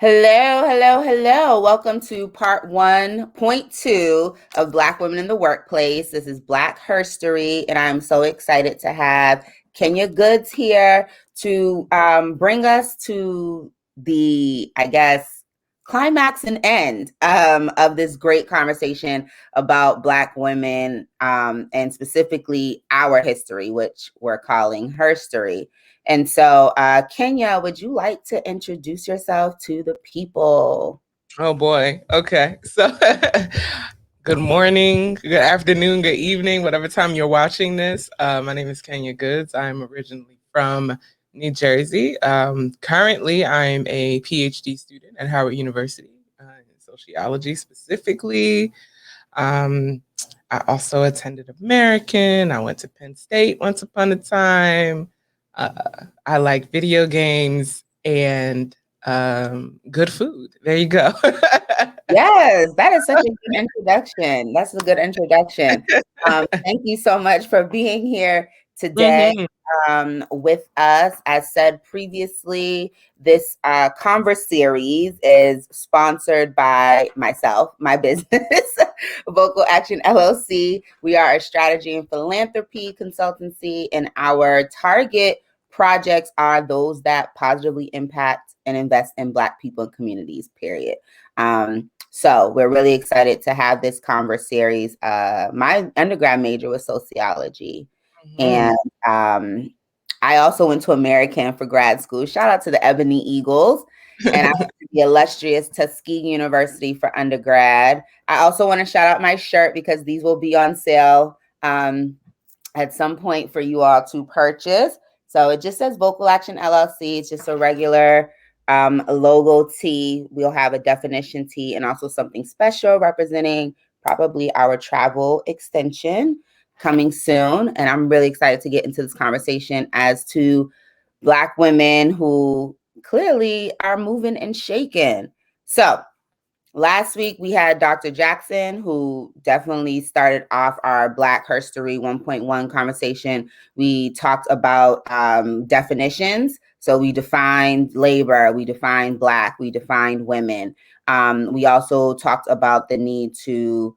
Hello, hello, hello. Welcome to part 1.2 of Black Women in the Workplace. This is Black HERstory, and I'm so excited to have Kenya Goods here to bring us to the, climax and end of this great conversation about Black women and specifically our history, which we're calling HERstory. And so, Kenya, would you like to introduce yourself to the people? Oh boy. Okay. So good morning, good afternoon, good evening, whatever time you're watching this. My name is Kenya Goods. I'm originally from New Jersey. Currently, I'm a PhD student at Howard University in sociology specifically. I also attended American. I went to Penn State once upon a time. I like video games and good food. There you go. Yes, that is such a good introduction. That's a good introduction. Thank you so much for being here today Mhm. with us. As said previously, this Converse series is sponsored by myself, my business, Vocal Action LLC. We are a strategy and philanthropy consultancy, and our target projects are those that positively impact and invest in Black people and communities, period. So we're really excited to have this Converse series. My undergrad major was sociology, and I also went to American for grad school. Shout out to the Ebony Eagles. And I went to the illustrious Tuskegee University for undergrad. I also want to shout out my shirt because these will be on sale at some point for you all to purchase. So it just says Vocal Action LLC. It's just a regular logo tee. We'll have a definition tee and also something special representing probably our travel extension coming soon. And I'm really excited to get into this conversation as to Black women who clearly are moving and shaking. So last week we had Dr. Jackson, who definitely started off our Black HERstory 1.1 conversation. We talked about definitions. So we defined labor, we defined Black, we defined women. We also talked about the need to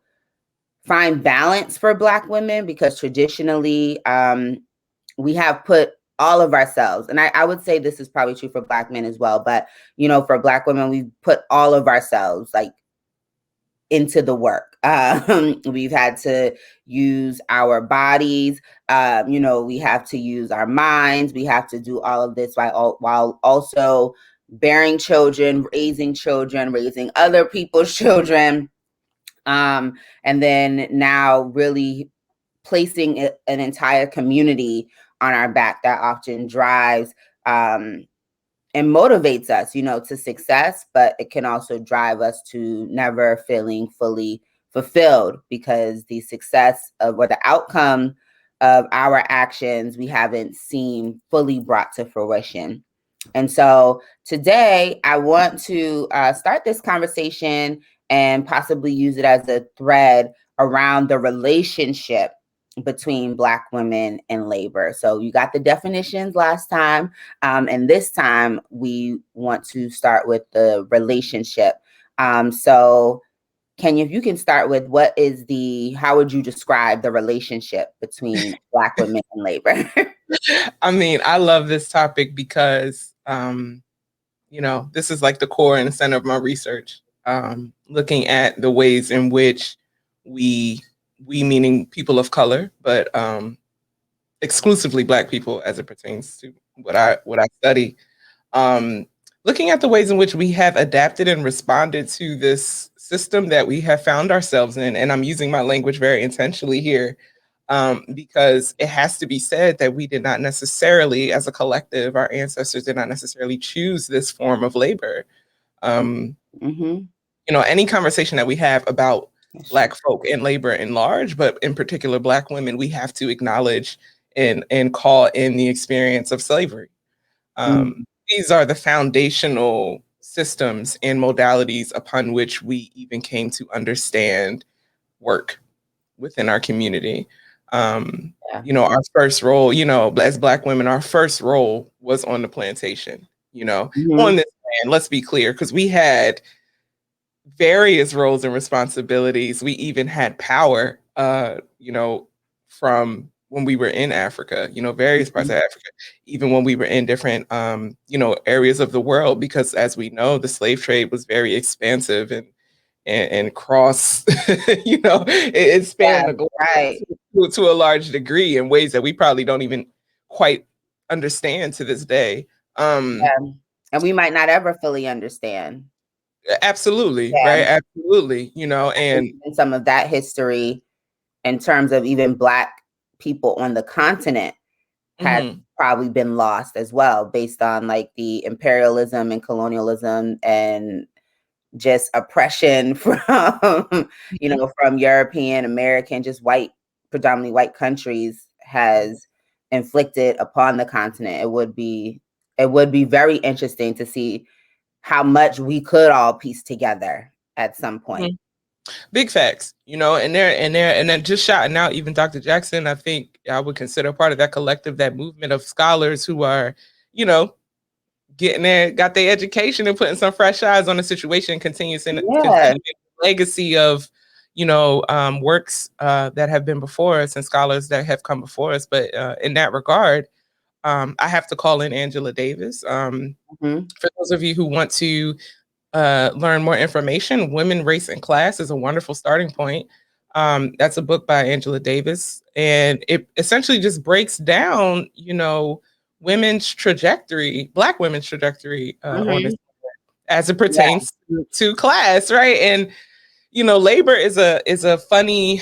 find balance for Black women because traditionally we have put all of ourselves, and I would say this is probably true for Black men as well, but for Black women, we've put all of ourselves like into the work. We've had to use our bodies. We have to use our minds. We have to do all of this while also bearing children, raising other people's children. And then now really placing an entire community on our back that often drives and motivates us, to success, but it can also drive us to never feeling fully fulfilled because the success of or the outcome of our actions we haven't seen fully brought to fruition. And so today I want to start this conversation and possibly use it as a thread around the relationship between Black women and labor. So you got the definitions last time. And this time we want to start with the relationship. So Kenya, if you can start with how would you describe the relationship between Black women and labor? I mean, I love this topic because, this is like the core and the center of my research. Looking at the ways in which we meaning people of color, but exclusively Black people as it pertains to what I study. Looking at the ways in which we have adapted and responded to this system that we have found ourselves in, and I'm using my language very intentionally here, because it has to be said that we did not necessarily, as a collective, our ancestors did not necessarily choose this form of labor. Any conversation that we have about Black folk and labor in large, but in particular Black women, we have to acknowledge and call in the experience of slavery. These are the foundational systems and modalities upon which we even came to understand work within our community. Our first role, as Black women, our first role was on the plantation, on this And let's be clear, because we had various roles and responsibilities. We even had power, from when we were in Africa, various parts of Africa, even when we were in different, areas of the world, because as we know, the slave trade was very expansive and cross, it spanned the globe Right. to a large degree in ways that we probably don't even quite understand to this day. And we might not ever fully understand. Absolutely, right? Absolutely, and some of that history in terms of even Black people on the continent has probably been lost as well, based on like the imperialism and colonialism and just oppression from, from European, American, just predominantly white countries has inflicted upon the continent. It would be very interesting to see how much we could all piece together at some point. Big facts, and then just shouting out even Dr. Jackson, I think I would consider part of that collective, that movement of scholars who are, getting there, got their education and putting some fresh eyes on the situation, continues in legacy of, works that have been before us and scholars that have come before us. But in that regard, I have to call in Angela Davis. For those of you who want to learn more information, Women, Race, and Class is a wonderful starting point. That's a book by Angela Davis, and it essentially just breaks down, women's trajectory, Black women's trajectory on this, as it pertains to class, right? And labor is a funny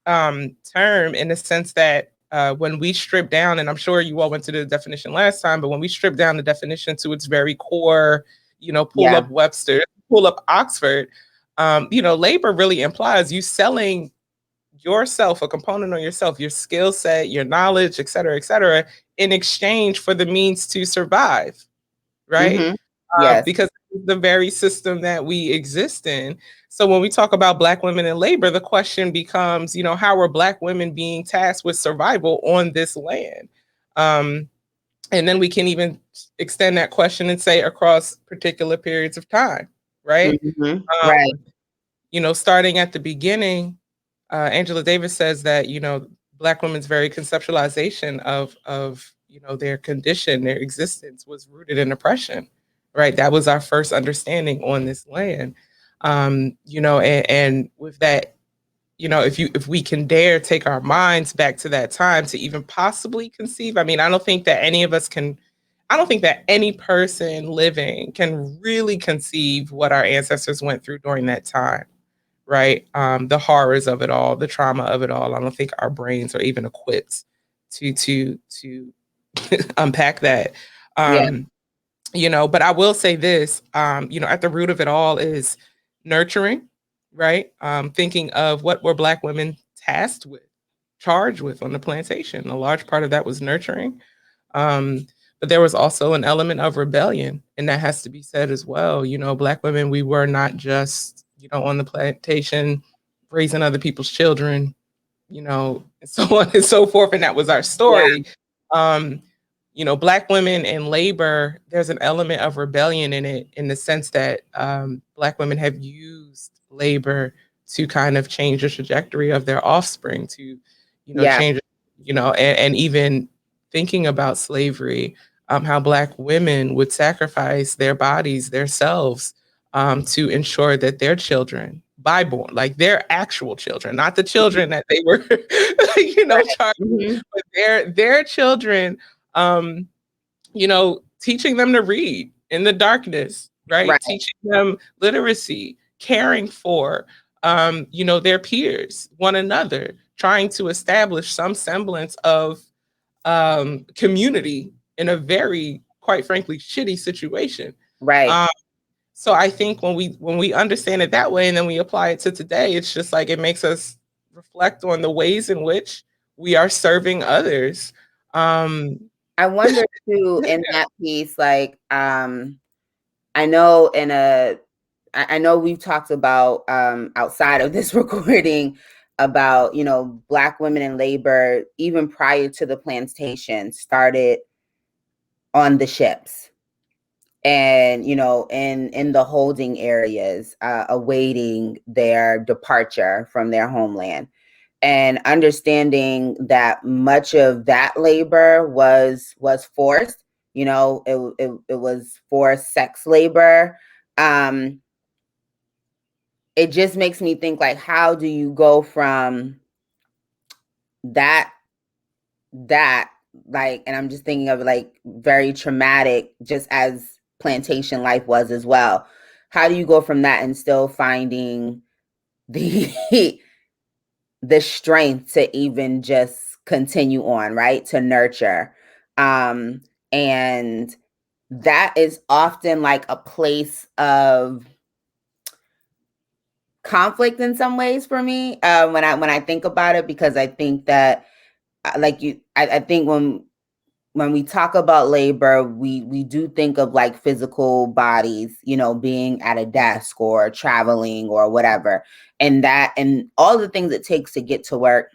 term in the sense that when we strip down, and I'm sure you all went to the definition last time, but when we strip down the definition to its very core, pull up Webster, pull up Oxford, labor really implies you selling yourself, a component on yourself, your skill set, your knowledge, et cetera, in exchange for the means to survive, right? Because it's the very system that we exist in. So when we talk about Black women in labor, the question becomes, how are Black women being tasked with survival on this land? And then we can even extend that question and say across particular periods of time, right? Starting at the beginning, Angela Davis says that, Black women's very conceptualization of their condition, their existence was rooted in oppression, right? That was our first understanding on this land. And with that, if we can dare take our minds back to that time to even possibly conceive, I don't think that any of us can, I don't think that any person living can really conceive what our ancestors went through during that time, right? The horrors of it all, the trauma of it all. I don't think our brains are even equipped to unpack that. But I will say this, at the root of it all is nurturing, right? Thinking of what were Black women tasked with, charged with on the plantation. A large part of that was nurturing. But there was also an element of rebellion, and that has to be said as well. Black women, we were not just, on the plantation raising other people's children, and so on and so forth. And that was our story. Black women in labor, there's an element of rebellion in it, in the sense that Black women have used labor to kind of change the trajectory of their offspring, to, change, and even thinking about slavery, how Black women would sacrifice their bodies, their selves, to ensure that their children, byborn, like their actual children, not the children that they were, charged, but their children, teaching them to read in the darkness, right? Teaching them literacy, caring for, their peers, one another, trying to establish some semblance of community in a very, quite frankly, shitty situation. So I think when we understand it that way, and then we apply it to today, it's just like it makes us reflect on the ways in which we are serving others. I wonder too, in that piece, like I know I know we've talked about outside of this recording about, Black women in labor, even prior to the plantation, started on the ships, and in the holding areas, awaiting their departure from their homeland, and understanding that much of that labor was forced. It was forced sex labor. It just makes me think, like, how do you go from that like, and I'm just thinking of, like, very traumatic, just as plantation life was as well. How do you go from that and still finding the the strength to even just continue on, right? To nurture. And that is often like a place of conflict in some ways for me, when I think about it, because I think that, I think when we talk about labor, we do think of, like, physical bodies, being at a desk or traveling or whatever, and all the things it takes to get to work,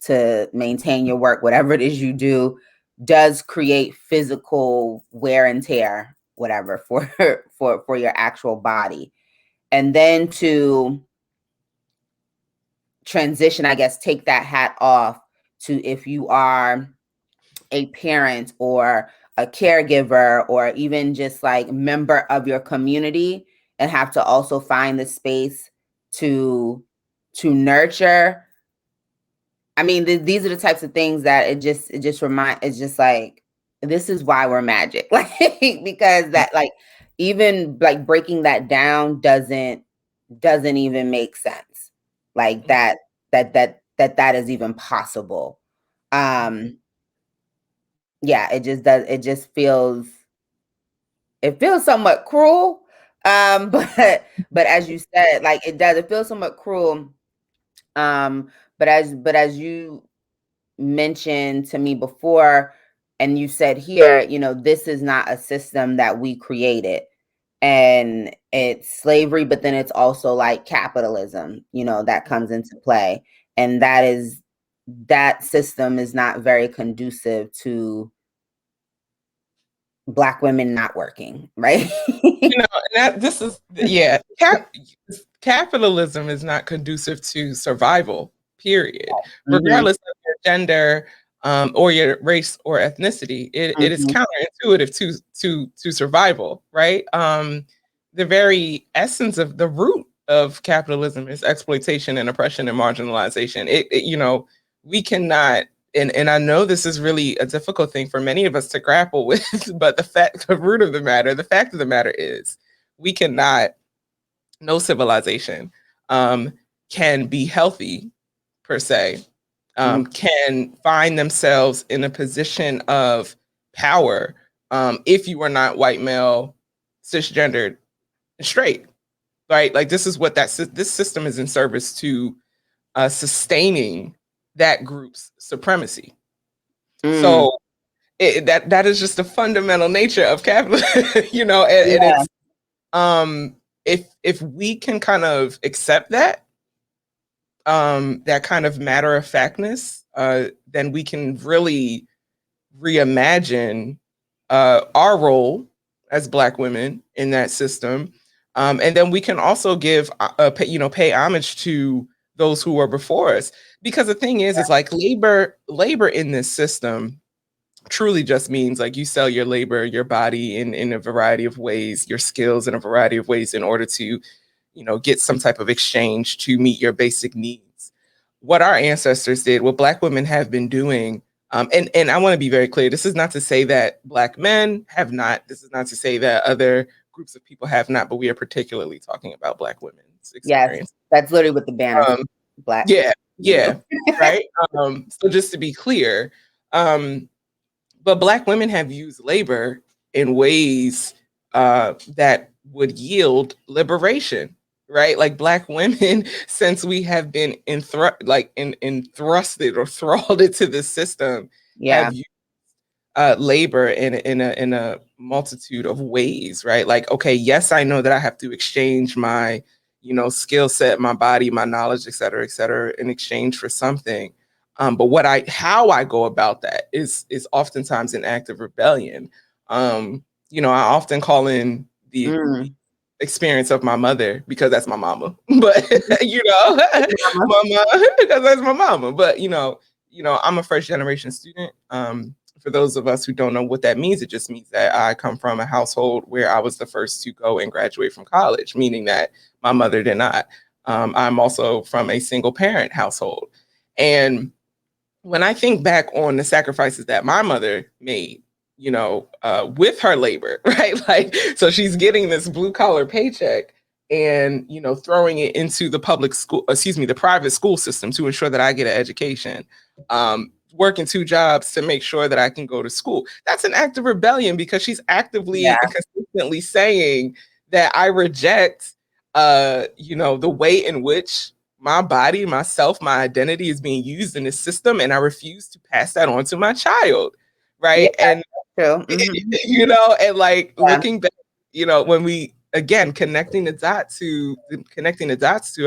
to maintain your work, whatever it is you do, does create physical wear and tear, whatever, for for your actual body. And then to transition, I guess, take that hat off to, if you are a parent or a caregiver or even just like member of your community, and have to also find the space to nurture. I mean, these are the types of things that it's just like, this is why we're magic. Like, because that, like, even like breaking that down doesn't even make sense. Like, that is even possible. Yeah, it just feels, somewhat cruel. But as you said, like, it feels somewhat cruel. But as you mentioned to me before, and you said here, this is not a system that we created, and it's slavery, but then it's also like capitalism, that comes into play, and that system is not very conducive to Black women not working, right? This is, yeah, capitalism is not conducive to survival, period, Mm-hmm. regardless of your gender, or your race or ethnicity. It is Mm-hmm. counterintuitive to survival, right? The very essence of the root of capitalism is exploitation and oppression and marginalization. We cannot, and I know this is really a difficult thing for many of us to grapple with, but the fact of the matter is, we cannot, no civilization can be healthy per se, can find themselves in a position of power, if you are not white male, cisgendered, and straight, right? Like, this is what this system is in service to, sustaining that group's supremacy. Mm. So that is just the fundamental nature of capitalism, and Yeah. it's, if we can kind of accept that kind of matter of factness, then we can really reimagine our role as Black women in that system, and then we can also pay homage to those who were before us, because the thing is, it's like labor in this system truly just means, like, you sell your labor, your body, in a variety of ways, your skills in a variety of ways, in order to, get some type of exchange to meet your basic needs. What our ancestors did, what Black women have been doing, and I want to be very clear, this is not to say that Black men have not, this is not to say that other groups of people have not, but we are particularly talking about Black women's Yes. experience. That's literally what the banner says. Um, Black yeah, women. yeah, right. So just to be clear, but Black women have used labor in ways, that would yield liberation, right? Like, Black women, since we have been entrusted or thralled into the system, Yeah. have used, labor in a multitude of ways, right? Like, okay, yes, I know that I have to exchange my, skill set, my body, my knowledge, et cetera, in exchange for something. But how I go about that is oftentimes an act of rebellion. I often call in the experience of my mother because that's my mama. But my mom because that's my mama. But I'm a first generation student. For those of us who don't know what that means, it just means that I come from a household where I was the first to go and graduate from college, meaning that my mother did not. I'm also from a single parent household. And when I think back on the sacrifices that my mother made, with her labor, right? Like, so she's getting this blue collar paycheck and, throwing it into the the private school system to ensure that I get an education, working two jobs to make sure that I can go to school. That's an act of rebellion because she's actively and consistently saying that I reject, the way in which my body, myself, my identity is being used in this system, and I refuse to pass that on to my child. Right. Yeah, and, and like looking back, when we, again, connecting the dots to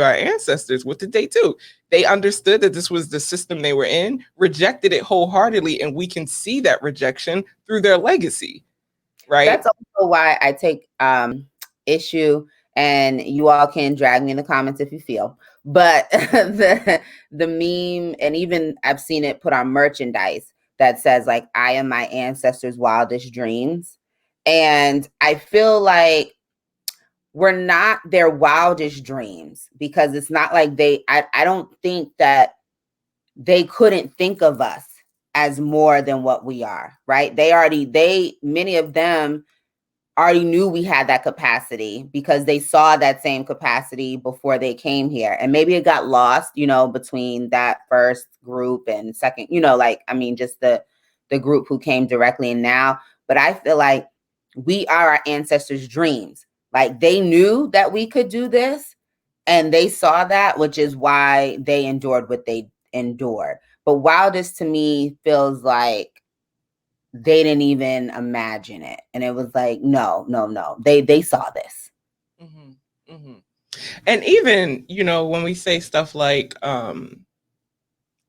our ancestors, what did they do? They understood that this was the system they were in, rejected it wholeheartedly, and we can see that rejection through their legacy. Right. That's also why I take issue, and you all can drag me in the comments if you feel, but the meme, and even I've seen it put on merchandise that says like, I am my ancestors' wildest dreams. And I feel like we're not their wildest dreams, because it's not like I don't think that they couldn't think of us as more than what we are, right? Many of them already knew we had that capacity because they saw that same capacity before they came here. And maybe it got lost, between that first group and second, just the group who came directly in now. But I feel like we are our ancestors' dreams. Like, they knew that we could do this, and they saw that, which is why they endured what they endured. But wildest to me feels like they didn't even imagine it. And it was like, no. They saw this. Mm-hmm. Mm-hmm. And even, when we say stuff like,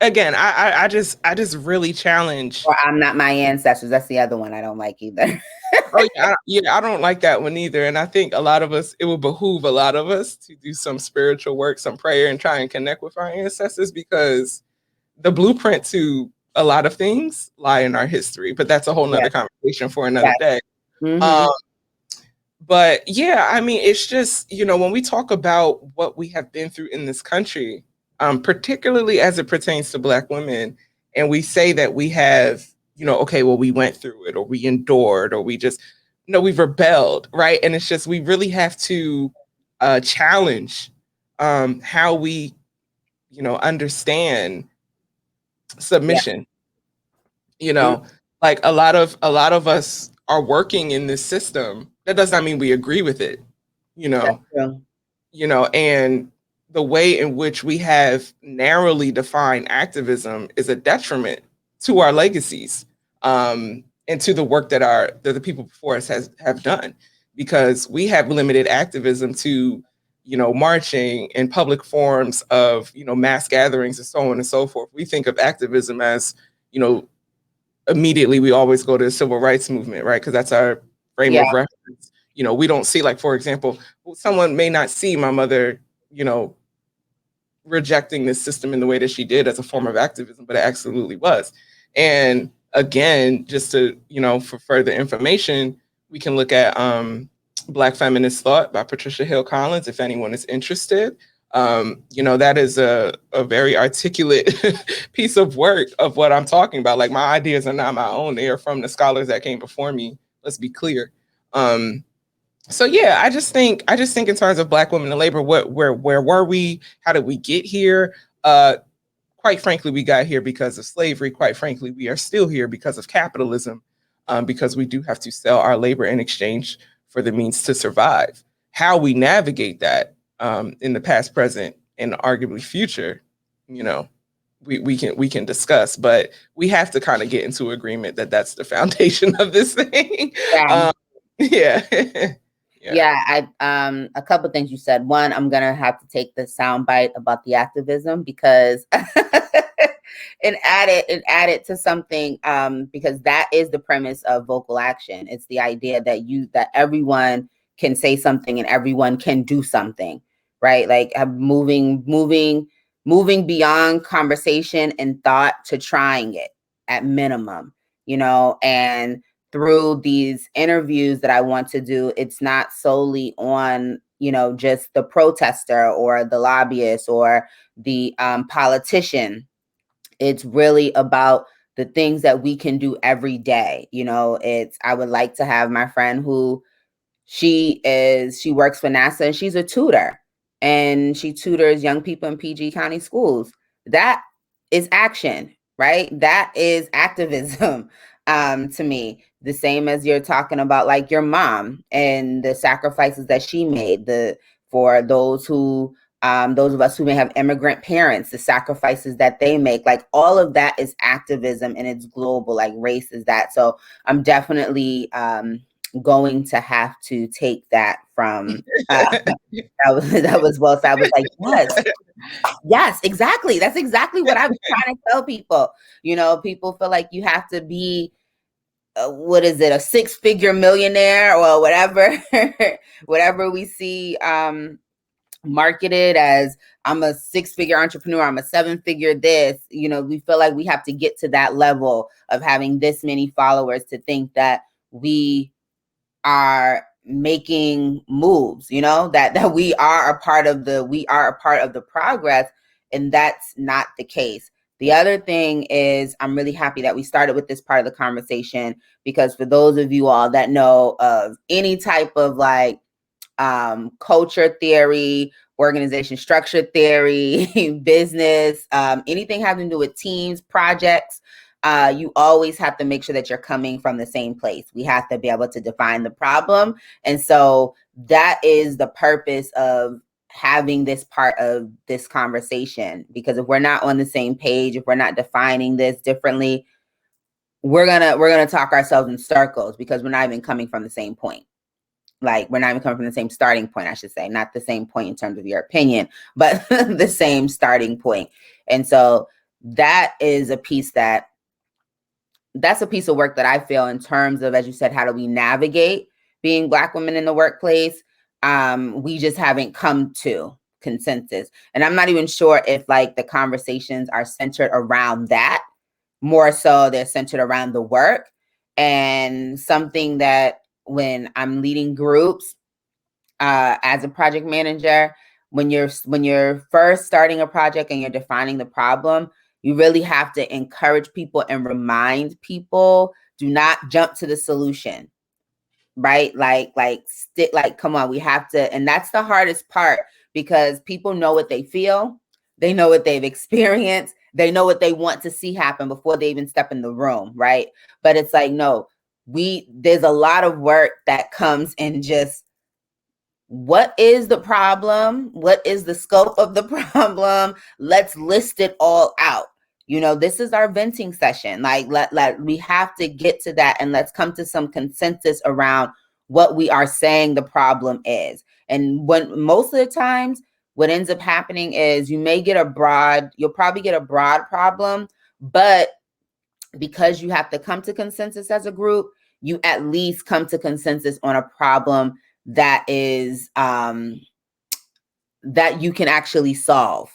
again, I just really challenge. Or I'm not my ancestors. That's the other one I don't like either. Oh yeah, I don't like that one either. And I think a lot of us, it would behoove a lot of us to do some spiritual work, some prayer, and try and connect with our ancestors, because the blueprint to a lot of things lie in our history. But that's a whole nother conversation for another day. Mm-hmm. But yeah, I mean, it's just, when we talk about what we have been through in this country, particularly as it pertains to Black women, and we say that we have, okay, well, we went through it, or we endured, or we just, we've rebelled, right? And it's just, we really have to challenge how we, understand submission. Like a lot of us are working in this system. That does not mean we agree with it, and the way in which we have narrowly defined activism is a detriment to our legacies, and to the work that the people before us have done, because we have limited activism to, marching in public forums of, mass gatherings and so on and so forth. We think of activism as, immediately we always go to the civil rights movement, right? Because that's our frame of reference. We don't see, like, for example, someone may not see my mother, rejecting this system in the way that she did as a form of activism, but it absolutely was. And again, just to, for further information, we can look at Black Feminist Thought by Patricia Hill Collins, if anyone is interested. That is a very articulate piece of work of what I'm talking about. Like, my ideas are not my own. They are from the scholars that came before me. Let's be clear. So yeah, I just think in terms of Black women in labor, where were we? How did we get here? Quite frankly, we got here because of slavery. Quite frankly, we are still here because of capitalism, because we do have to sell our labor in exchange for the means to survive. How we navigate that in the past, present, and arguably future, we can discuss, but we have to kind of get into agreement that that's the foundation of this thing. Yeah. Yeah, a couple of things you said. One, I'm gonna have to take the soundbite about the activism, because and add it to something, because that is the premise of vocal action. It's the idea that everyone can say something and everyone can do something, right? Like moving beyond conversation and thought to trying it at minimum, and through these interviews that I want to do, it's not solely on, just the protester or the lobbyist or the politician. It's really about the things that we can do every day. I would like to have my friend who she works for NASA and she's a tutor and she tutors young people in PG County schools. That is action, right? That is activism to me. The same as you're talking about like your mom and the sacrifices that she made, for those of us who may have immigrant parents, the sacrifices that they make, like all of that is activism and it's global, like race is that. So I'm definitely going to have to take that from that was well said. I was like, yes, exactly. That's exactly what I was trying to tell people. People feel like you have to be what is it, a 6-figure millionaire or whatever whatever we see marketed as. I'm a 6-figure entrepreneur, I'm a 7-figure this. We feel like we have to get to that level of having this many followers to think that we are making moves, that we are a part of the progress, and that's not the case. The other thing is, I'm really happy that we started with this part of the conversation, because for those of you all that know of any type of like culture theory, organization structure theory, business, anything having to do with teams, projects, you always have to make sure that you're coming from the same place. We have to be able to define the problem. And so that is the purpose of having this part of this conversation, because if we're not on the same page, if we're not defining this differently, we're gonna talk ourselves in circles, because we're not even coming from the same point. Like, we're not even coming from the same starting point, I should say, not the same point in terms of your opinion, but the same starting point. And so that is a piece that's a piece of work that I feel, in terms of, as you said, how do we navigate being Black women in the workplace? We just haven't come to consensus. And I'm not even sure if like the conversations are centered around that. More so they're centered around the work. And something that, when I'm leading groups as a project manager, when you're first starting a project and you're defining the problem, you really have to encourage people and remind people, do not jump to the solution, right? Like come on, we have to. And that's the hardest part, because people know what they feel, they know what they've experienced, they know what they want to see happen before they even step in the room, right? But it's like, no, there's a lot of work that comes in just, what is the problem? What is the scope of the problem? Let's list it all out. This is our venting session. Like, we have to get to that, and let's come to some consensus around what we are saying the problem is. And when most of the times, what ends up happening is you'll probably get a broad problem, but because you have to come to consensus as a group, you at least come to consensus on a problem that is that you can actually solve,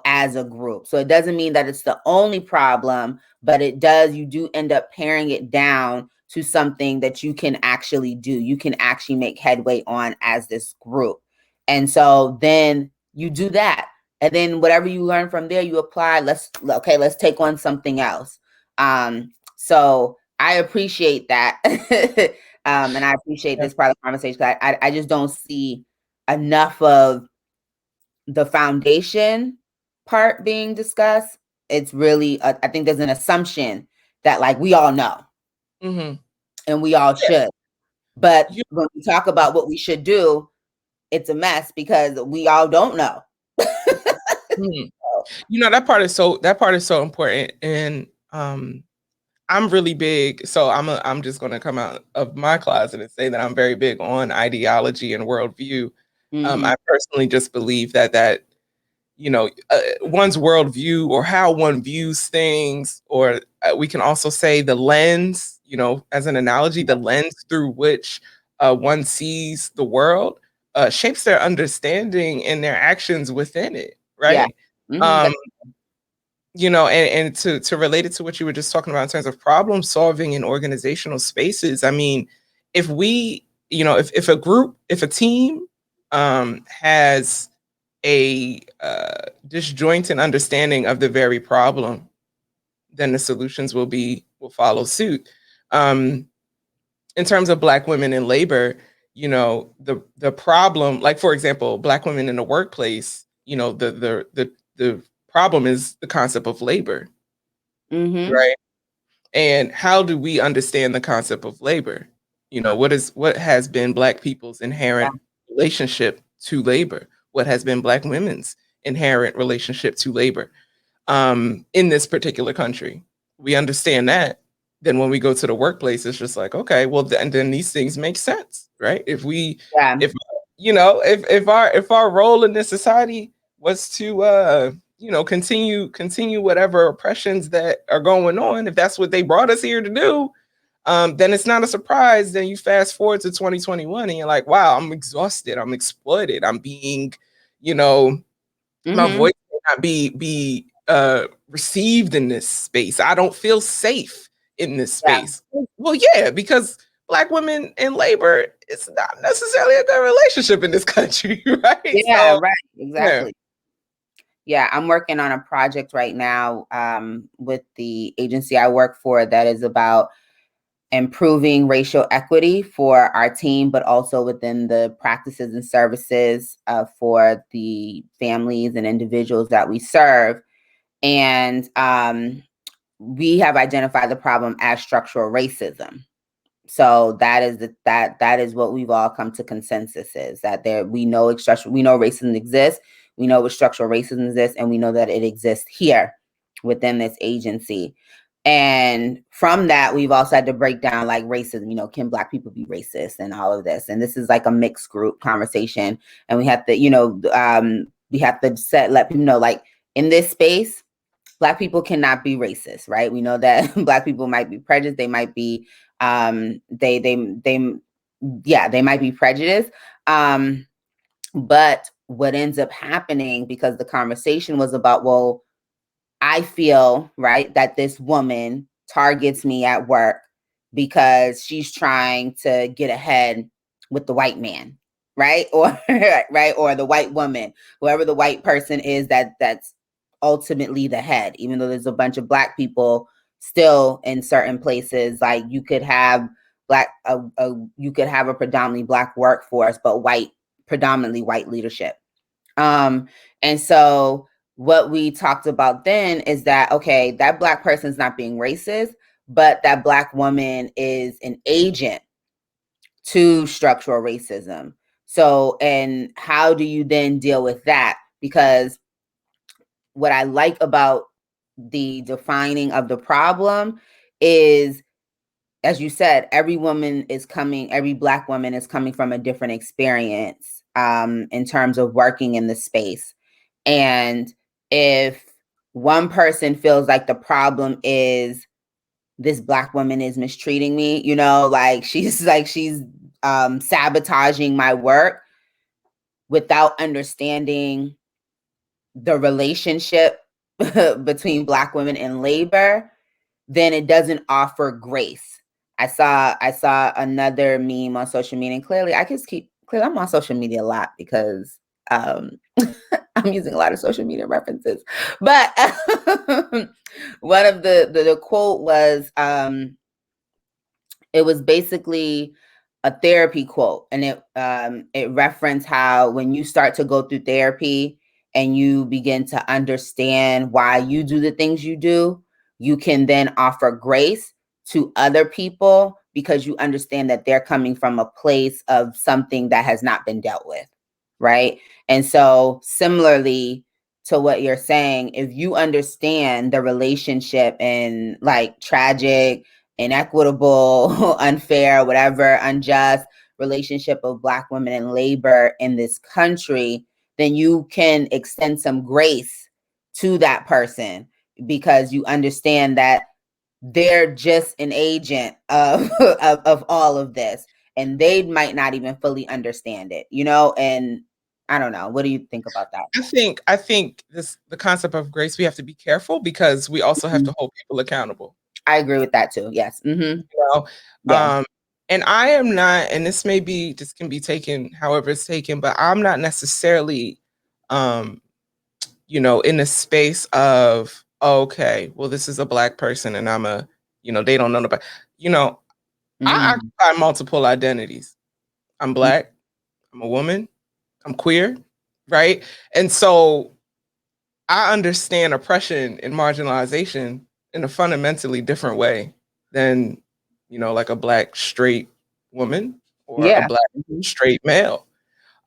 as a group. So it doesn't mean that it's the only problem, but you do end up paring it down to something that you can actually do. You can actually make headway on as this group. And so then you do that. And then whatever you learn from there, you apply. Let's take on something else. So I appreciate that. And I appreciate this part of the conversation. I just don't see enough of the foundation part being discussed. It's really, I think there's an assumption that like we all know, and we all should. But when we talk about what we should do, it's a mess because we all don't know. That part is so important. And I'm really big. So I'm just going to come out of my closet and say that I'm very big on ideology and worldview. I personally just believe that one's worldview or how one views things, or we can also say the lens, as an analogy, the lens through which one sees the world shapes their understanding and their actions within it, Yeah. right? Um, and to relate it to what you were just talking about in terms of problem solving in organizational spaces, I mean, if we, if a group, if a team has a disjointed understanding of the very problem, then the solutions will follow suit. In terms of Black women in labor, the problem, like for example, Black women in the workplace, the problem is the concept of labor, right? And how do we understand the concept of labor? What has been Black people's inherent relationship to labor? What has been Black women's inherent relationship to labor in this particular country? We understand that. Then when we go to the workplace, it's just like, okay, well, then these things make sense, right? If our role in this society was to continue whatever oppressions that are going on, if that's what they brought us here to do, then it's not a surprise. Then you fast forward to 2021 and you're like, wow, I'm exhausted, I'm exploited, I'm being, my voice may not be received in this space. I don't feel safe in this space. Well, yeah, because Black women in labor, it's not necessarily a good relationship in this country, right? Yeah, right. Exactly. Yeah, I'm working on a project right now with the agency I work for that is about improving racial equity for our team, but also within the practices and services for the families and individuals that we serve. And we have identified the problem as structural racism. So that is what we've all come to consensus is that we know racism exists, we know what structural racism exists, and we know that it exists here within this agency. And from that, we've also had to break down like racism, can Black people be racist and all of this. And this is like a mixed group conversation. And we have to, let people know, like in this space, Black people cannot be racist, right? We know that Black people might be prejudiced. They might be, they might be prejudiced. But what ends up happening, because the conversation was about, well, I feel, right, that this woman targets me at work because she's trying to get ahead with the white man, right? Or right, or the white woman, whoever the white person is that's ultimately the head, even though there's a bunch of Black people still in certain places. Like you could have you could have a predominantly Black workforce, but predominantly white leadership. And so what we talked about then is that, okay, that Black person is not being racist, but that Black woman is an agent to structural racism. So, and how do you then deal with that? Because what I like about the defining of the problem is, as you said, every Black woman is coming from a different experience in terms of working in the space. And if one person feels like the problem is this Black woman is mistreating me, she's sabotaging my work without understanding the relationship between Black women in labor, then it doesn't offer grace. I saw another meme on social media, and clearly I'm on social media a lot because I'm using a lot of social media references. But one of the quote was, it was basically a therapy quote, and it referenced how when you start to go through therapy and you begin to understand why you do the things you do, you can then offer grace to other people because you understand that they're coming from a place of something that has not been dealt with, right? And so similarly to what you're saying, if you understand the relationship and like tragic, inequitable, unfair, whatever, unjust relationship of Black women in labor in this country, then you can extend some grace to that person because you understand that they're just an agent of, of all of this, and they might not even fully understand it, and I don't know. What do you think about that? I think the concept of grace, we have to be careful because we also have to hold people accountable. I agree with that too. Yes. Mm-hmm. Yeah. And I am not, and this can be taken however it's taken, but I'm not necessarily, in the space of, okay, well, this is a Black person and they don't know about, I occupy multiple identities. I'm Black, I'm a woman, I'm queer, right? And so I understand oppression and marginalization in a fundamentally different way than, like a Black straight woman or a Black straight male.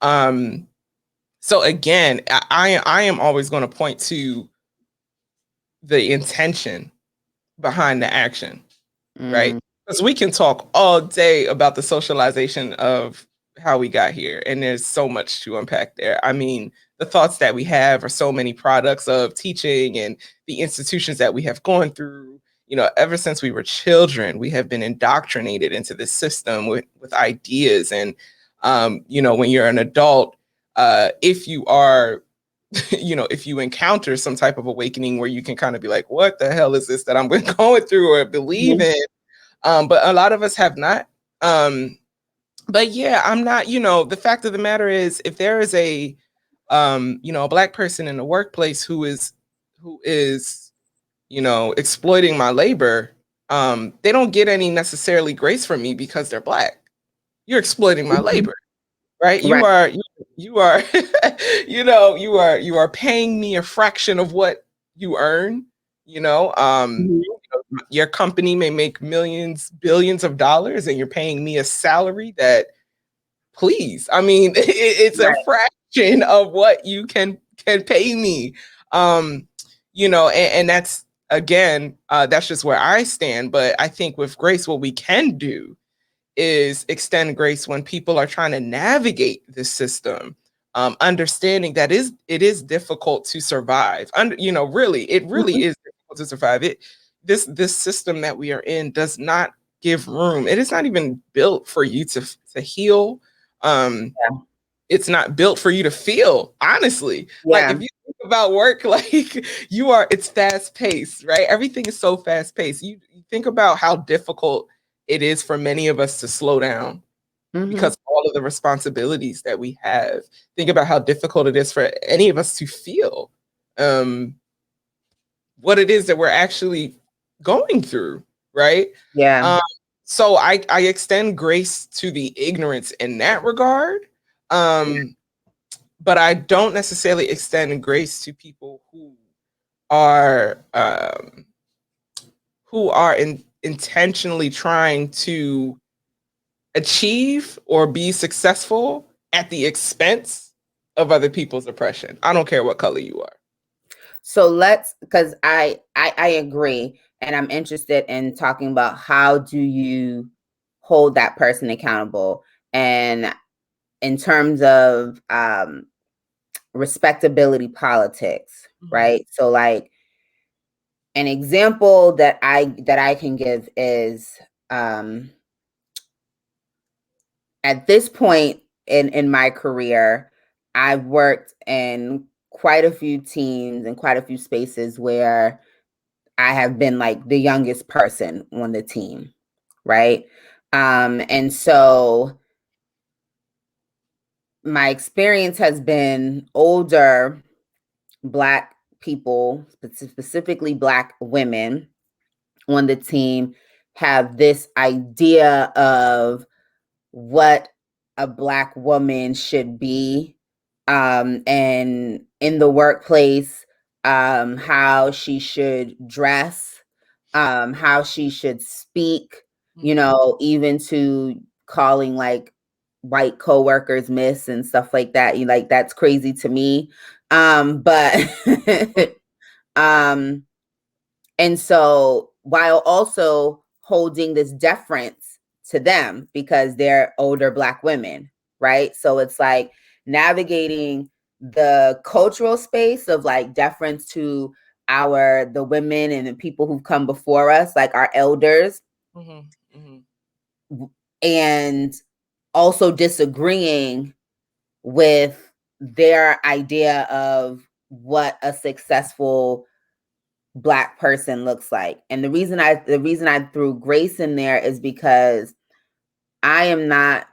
So again, I am always going to point to the intention behind the action, right? Because we can talk all day about the socialization of how we got here, and there's so much to unpack there. I mean, the thoughts that we have are so many products of teaching and the institutions that we have gone through. Ever since we were children, we have been indoctrinated into this system with ideas. And, when you're an adult, if you are if you encounter some type of awakening where you can kind of be like, what the hell is this that I'm going through or believe in? But a lot of us have not. But yeah, I'm not, the fact of the matter is, if there is a Black person in the workplace who is, exploiting my labor, they don't get any necessarily grace from me because they're Black. You're exploiting my labor. Right? You are, you are paying me a fraction of what you earn. Your company may make millions, billions of dollars, and you're paying me a salary that, please, I mean, it's a fraction of what you can pay me. And that's, again, that's just where I stand. But I think with grace, what we can do is extend grace when people are trying to navigate this system, understanding that it is difficult to survive. Really, it really is difficult to survive. This system that we are in does not give room. It is not even built for you to heal. It's not built for you to feel, honestly. Like, if you think about work, like, it's fast paced, right? Everything is so fast paced. You think about how difficult it is for many of us to slow down because of all of the responsibilities that we have. Think about how difficult it is for any of us to feel what it is that we're actually going through, right? So I extend grace to the ignorance in that regard. But I don't necessarily extend grace to people who are intentionally trying to achieve or be successful at the expense of other people's oppression. I don't care what color you are. So because I agree, and I'm interested in talking about how do you hold that person accountable, and in terms of respectability politics, right? So, like, an example that I can give is at this point in my career, I've worked in quite a few teams and quite a few spaces where I have been like the youngest person on the team, right? And so my experience has been older Black people, specifically Black women on the team, have this idea of what a Black woman should be, and in the workplace, how she should dress, how she should speak, even to calling like white coworkers miss and stuff like that. That's crazy to me. But and so while also holding this deference to them because they're older Black women, right? So it's like navigating the cultural space of like deference to the women and the people who've come before us, like our elders, and also disagreeing with their idea of what a successful Black person looks like. And the reason I threw grace in there is because I am not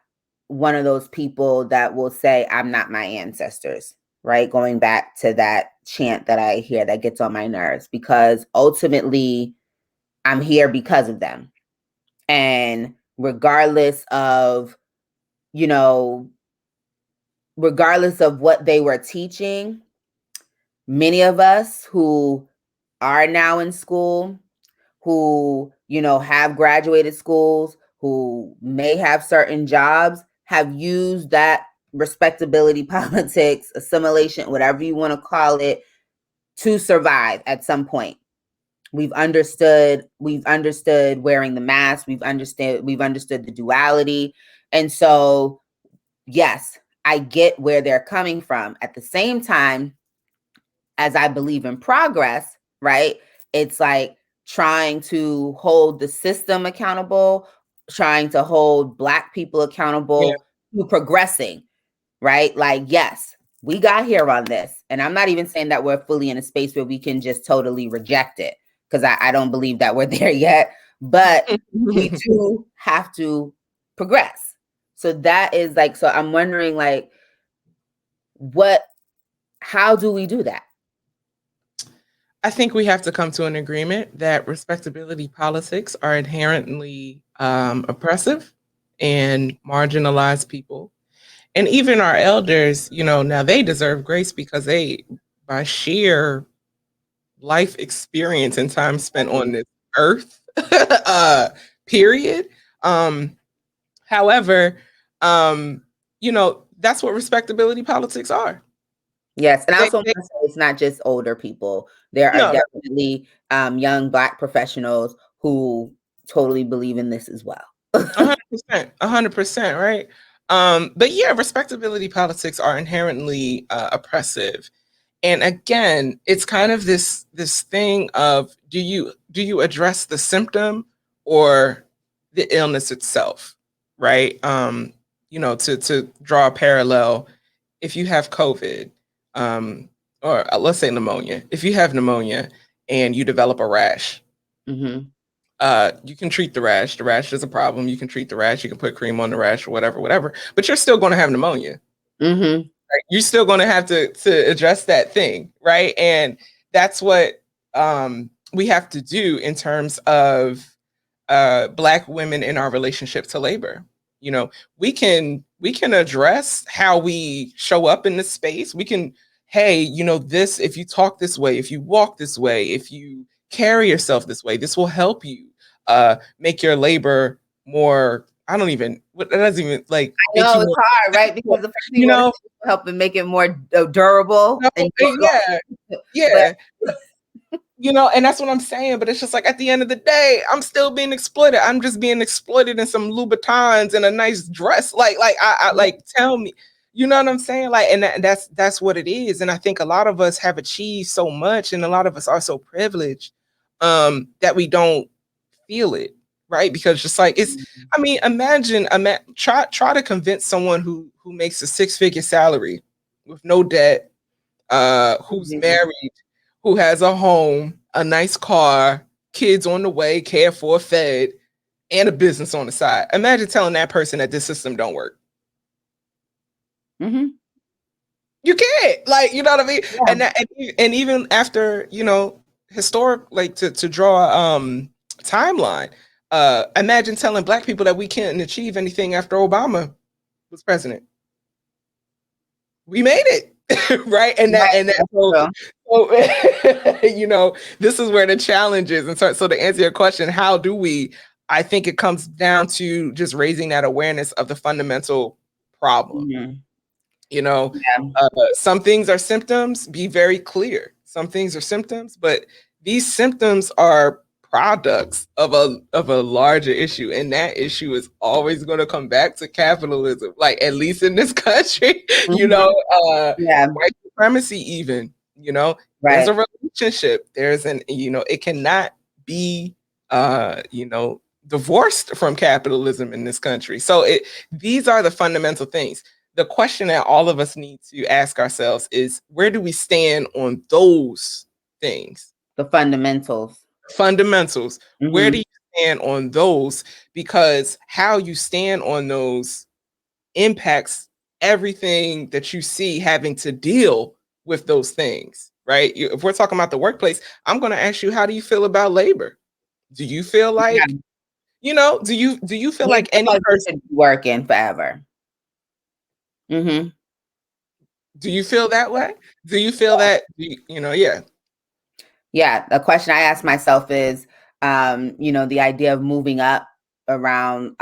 one of those people that will say I'm not my ancestors, right? Going back to that chant that I hear that gets on my nerves, because ultimately I'm here because of them. And regardless of, you know, regardless of what they were teaching, many of us who are now in school, who, you know, have graduated schools, who may have certain jobs, have used that respectability politics, assimilation, whatever you want to call it, to survive at some point. We've understood wearing the mask, we've understood the duality. And so, yes, I get where they're coming from. At the same time, as I believe in progress, right? It's like trying to hold the system accountable, trying to hold Black people accountable to progressing, right? Like, yes, we got here on this. And I'm not even saying that we're fully in a space where we can just totally reject it, because I don't believe that we're there yet. But we do have to progress. So that is like, so I'm wondering, like, how do we do that? I think we have to come to an agreement that respectability politics are inherently oppressive and marginalize people. And even our elders, you know, now they deserve grace because they, by sheer life experience and time spent on this earth, period. However, you know, that's what respectability politics are. Yes, and I also want to say it's not just older people. There are definitely young Black professionals who totally believe in this as well. 100%, right? But yeah, respectability politics are inherently oppressive. And again, it's kind of this thing of, do you address the symptom or the illness itself, right? You know, to draw a parallel, if you have COVID, or let's say pneumonia, if you have pneumonia and you develop a rash, you can treat the rash. The rash is a problem. You can treat the rash. You can put cream on the rash or whatever. But you're still going to have pneumonia. Right? You're still going to have to address that thing, right? And that's what we have to do in terms of Black women in our relationship to labor. You know, we can address how we show up in this space. We can, hey, you know, this, if you talk this way, if you walk this way, if you carry yourself this way, this will help you make your labor more. I don't even. It doesn't even like. I know it's hard, right? Because the first thing you want to help and make it more durable. Yeah. You know, and that's what I'm saying. But it's just like, at the end of the day, I'm still being exploited. I'm just being exploited in some Louboutins and a nice dress. I like, tell me, you know what I'm saying? Like, and that's what it is. And I think a lot of us have achieved so much, and a lot of us are so privileged that we don't feel it, right? Because just like it's, I mean, imagine try to convince someone who makes a 6-figure salary with no debt, who's married, who has a home, a nice car, kids on the way, cared for, fed, and a business on the side. Imagine telling that person that this system don't work. You can't, like, you know what I mean? Yeah. And even after, you know, historic, like to draw timeline, imagine telling Black people that we can't achieve anything after Obama was president. We made it. Right. And so you know, this is where the challenge is. And so to answer your question, how do we? I think it comes down to just raising that awareness of the fundamental problem. You know, some things are symptoms. Be very clear. Some things are symptoms, but these symptoms are products of a larger issue, and that issue is always going to come back to capitalism, like at least in this country. Yeah. White supremacy, even, there's Right. a relationship, there's an, it cannot be divorced from capitalism in this country. So these are the fundamental things. The question that all of us need to ask ourselves is, where do we stand on those things? The fundamentals. Where do you stand on those? Because how you stand on those impacts everything that you see having to deal with those things, right? If we're talking about the workplace, I'm going to ask you, how do you feel about labor? Do you feel like, do you feel like any person should be working forever? Do you feel that way? Do you feel that, yeah. Yeah. The question I ask myself is, the idea of moving up around,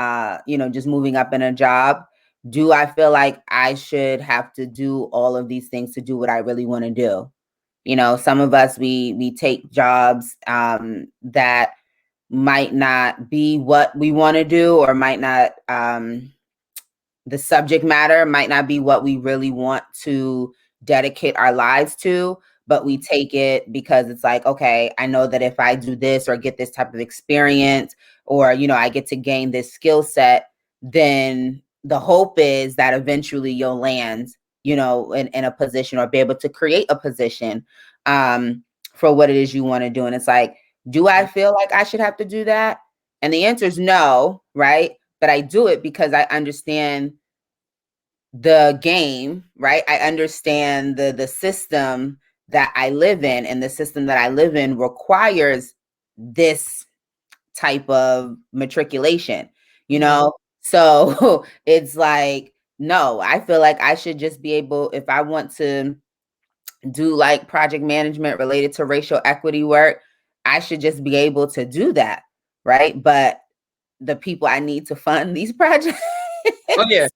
just moving up in a job. Do I feel like I should have to do all of these things to do what I really want to do? Some of us, we take jobs that might not be what we want to do, or might not, the subject matter might not be what we really want to dedicate our lives to, but we take it because it's like, okay, I know that if I do this or get this type of experience, or, I get to gain this skill set, then the hope is that eventually you'll land, in a position, or be able to create a position for what it is you want to do. And it's like, do I feel like I should have to do that? And the answer is no, right? But I do it because I understand the game, right? I understand the system that I live in, and the system that I live in requires this type of matriculation, So it's like, no, I feel like I should just be able, if I want to do like project management related to racial equity work, I should just be able to do that, right? But the people I need to fund these projects, Oh yeah,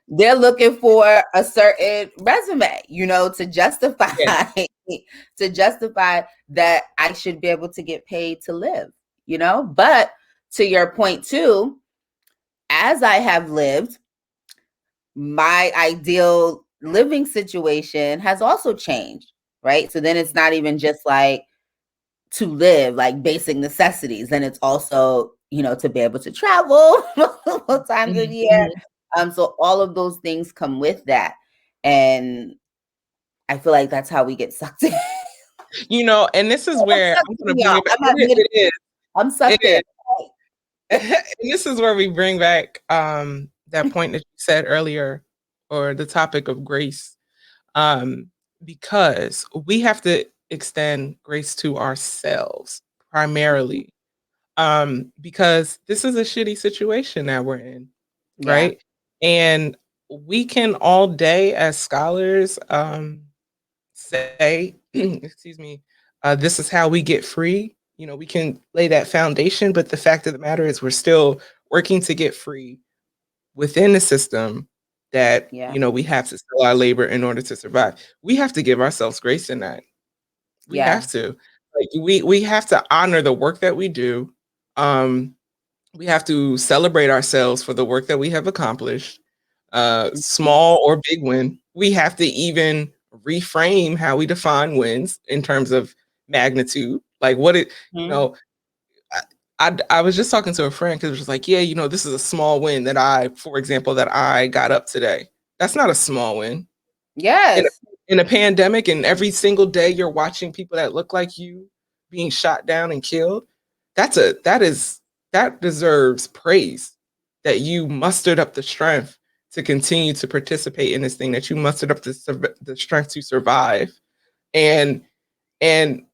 they're looking for a certain resume, to justify to justify that I should be able to get paid to live, But to your point too, as I have lived, my ideal living situation has also changed, right? So then it's not even just like to live, like basic necessities, and it's also, to be able to travel multiple times a year. So all of those things come with that. And I feel like that's how we get sucked in. And this is where I'm going to bring it back. I'm sucked in. And this is where we bring back that point that you said earlier, or the topic of grace, because we have to extend grace to ourselves primarily, because this is a shitty situation that we're in, right? And we can all day as scholars say, excuse me, this is how we get free. We can lay that foundation, but the fact of the matter is we're still working to get free within the system that, we have to sell our labor in order to survive. We have to give ourselves grace in that. We have to. Like, we have to honor the work that we do. We have to celebrate ourselves for the work that we have accomplished, small or big win. We have to even reframe how we define wins in terms of magnitude. Like I was just talking to a friend, because it was like, yeah, this is a small win for example, that I got up today. That's not a small win. Yes. In a pandemic, and every single day you're watching people that look like you being shot down and killed. That deserves praise, that you mustered up the strength to continue to participate in this thing, that you mustered up the strength to survive. And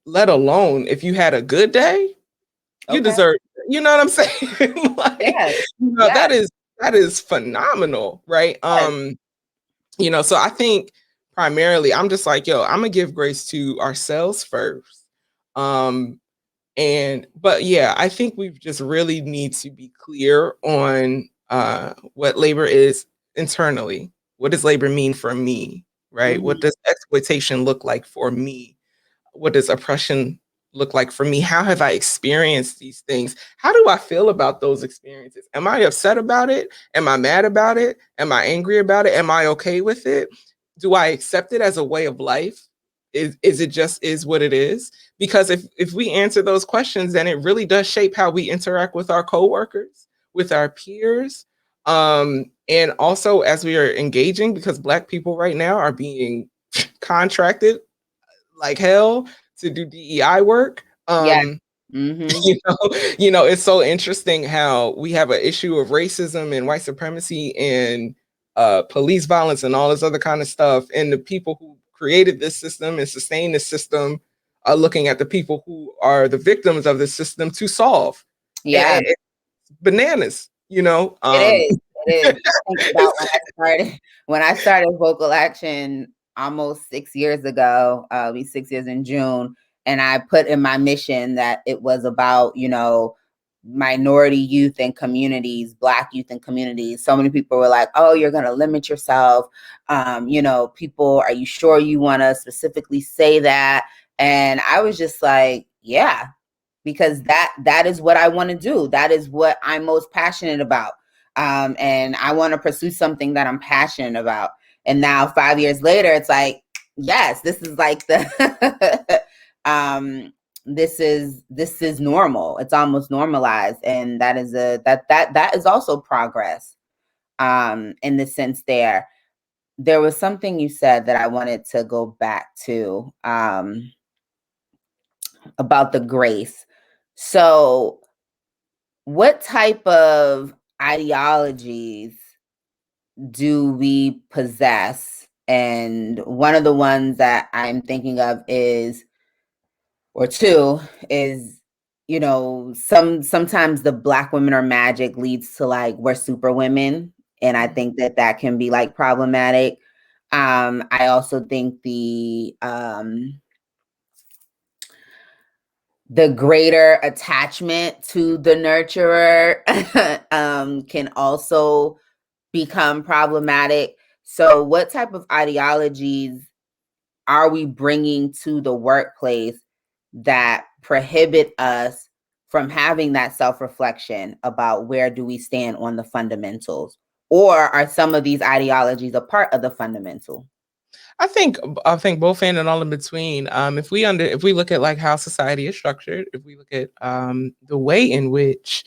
let alone, if you had a good day, you deserve, you know what I'm saying? That is phenomenal, right? So I think primarily I'm just like, I'm gonna give grace to ourselves first. But yeah, I think we just really need to be clear on what labor is internally. What does labor mean for me, right? What does exploitation look like for me? What does oppression look like for me? How have I experienced these things? How do I feel about those experiences? Am I upset about it? Am I mad about it? Am I angry about it? Am I okay with it? Do I accept it as a way of life? Is it just is what it is? Because if we answer those questions, then it really does shape how we interact with our coworkers, with our peers, and also as we are engaging, because Black people right now are being contracted like hell to do DEI work. Yeah. Mm-hmm. It's so interesting how we have an issue of racism and white supremacy and police violence and all this other kind of stuff. And the people who created this system and sustain this system are looking at the people who are the victims of this system to solve. Yeah. And bananas, It is. It is. I think about when I started Vocal Action almost 6 years ago. It'll be 6 years in June, and I put in my mission that it was about minority youth and communities, Black youth and communities. So many people were like, "Oh, you're going to limit yourself." People, are you sure you want to specifically say that? And I was just like, yeah, because that is what I want to do. That is what I'm most passionate about. And I want to pursue something that I'm passionate about. And now 5 years later, it's like, yes, this is like the this is normal. It's almost normalized. And that is that is also progress. In the sense there was something you said that I wanted to go back to about the grace. So what type of ideologies do we possess? And one of the ones that I'm thinking of is, or two, is sometimes the Black women are magic leads to like we're super women, and I think that can be like problematic. I also think the greater attachment to the nurturer can also become problematic. So, what type of ideologies are we bringing to the workplace that prohibit us from having that self-reflection about where do we stand on the fundamentals? Or are some of these ideologies a part of the fundamental? I think both and all in between. If we look at like how society is structured, if we look at the way in which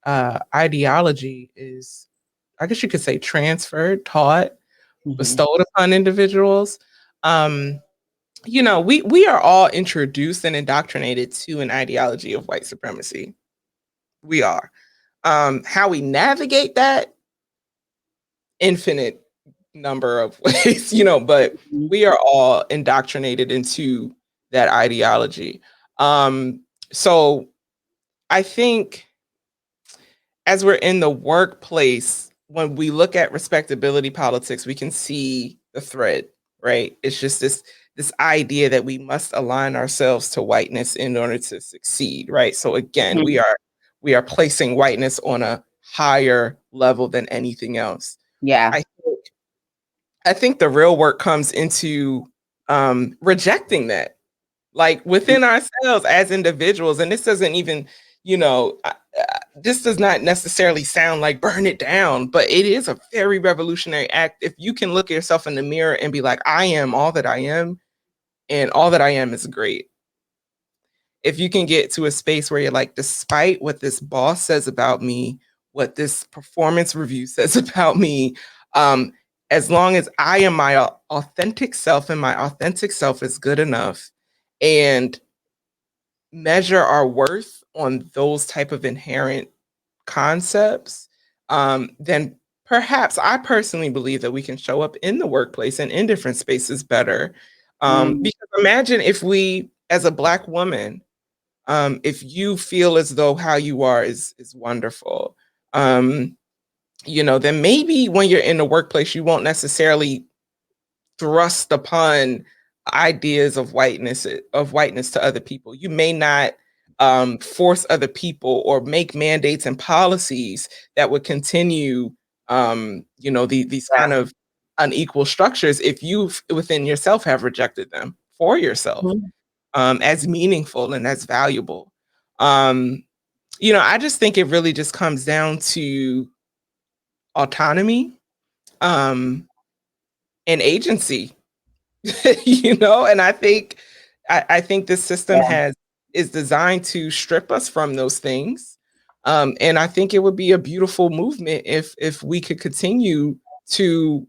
ideology is, I guess you could say, transferred, taught, bestowed upon individuals. We are all introduced and indoctrinated to an ideology of white supremacy. We are. How we navigate that, infinite number of ways, but we are all indoctrinated into that ideology. So I think as we're in the workplace, when we look at respectability politics, we can see the thread, right? It's just this idea that we must align ourselves to whiteness in order to succeed, right? So again, we are placing whiteness on a higher level than anything else. Yeah. I think the real work comes into rejecting that, like within ourselves as individuals. And this doesn't even, this does not necessarily sound like burn it down, but it is a very revolutionary act. If you can look at yourself in the mirror and be like, I am all that I am, and all that I am is great. If you can get to a space where you're like, despite what this boss says about me, what this performance review says about me, as long as I am my authentic self and my authentic self is good enough, and measure our worth on those type of inherent concepts, then perhaps I personally believe that we can show up in the workplace and in different spaces better. Because imagine if we, as a Black woman, if you feel as though how you are is wonderful, then maybe when you're in the workplace, you won't necessarily thrust upon ideas of whiteness to other people. You may not force other people or make mandates and policies that would continue, these kind of unequal structures if you within yourself have rejected them for yourself. as meaningful and as valuable. I just think it really just comes down to autonomy, and agency. And I think this system Yeah. is designed to strip us from those things. And I think it would be a beautiful movement if we could continue to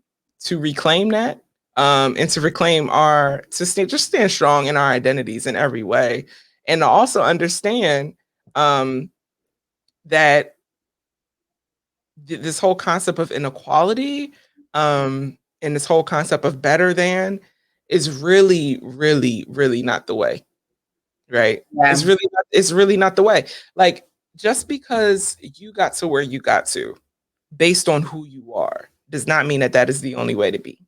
reclaim that, and to reclaim just stand strong in our identities in every way, and to also understand that this whole concept of inequality, and this whole concept of better than is really, really, really not the way, right? Yeah. It's really not the way. Like, just because you got to where you got to based on who you are does not mean that that is the only way to be.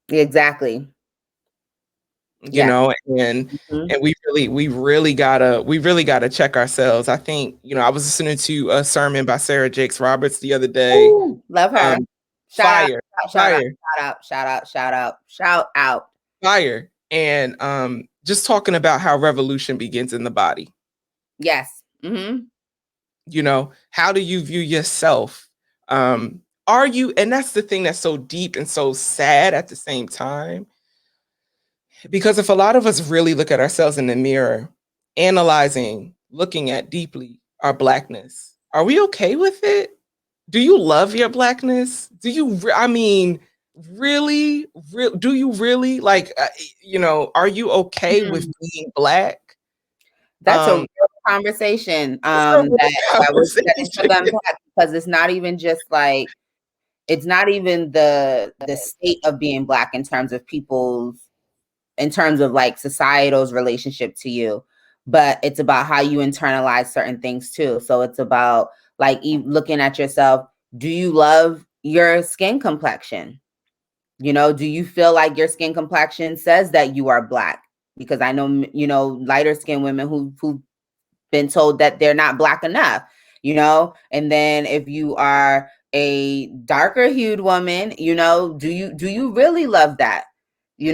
Exactly. You Yeah. know, and Mhm. we really gotta check ourselves. I think, I was listening to a sermon by Sarah Jakes Roberts the other day. Ooh, love her. Um, Shout out, fire, shout out, fire, shout out, shout out, shout out, shout out. fire. And just talking about how revolution begins in the body. Yes. Mm-hmm. How do you view yourself? Are you, and that's the thing that's so deep and so sad at the same time, because if a lot of us really look at ourselves in the mirror, analyzing, looking at deeply our blackness, are we okay with it? Do you love your blackness? Do you, I mean, really, do you really like, are you okay with Mhm. being black? That's a Um, real conversation it's a real that should conversation. unpack, because it's not even just like, it's not even the state of being Black in terms of in terms of like societal's relationship to you, but it's about how you internalize certain things too. So it's about like looking at yourself. Do you love your skin complexion? Do you feel like your skin complexion says that you are Black? Because I know, lighter skinned women who've been told that they're not Black enough, and then if you are a darker hued woman, do you really love that? Do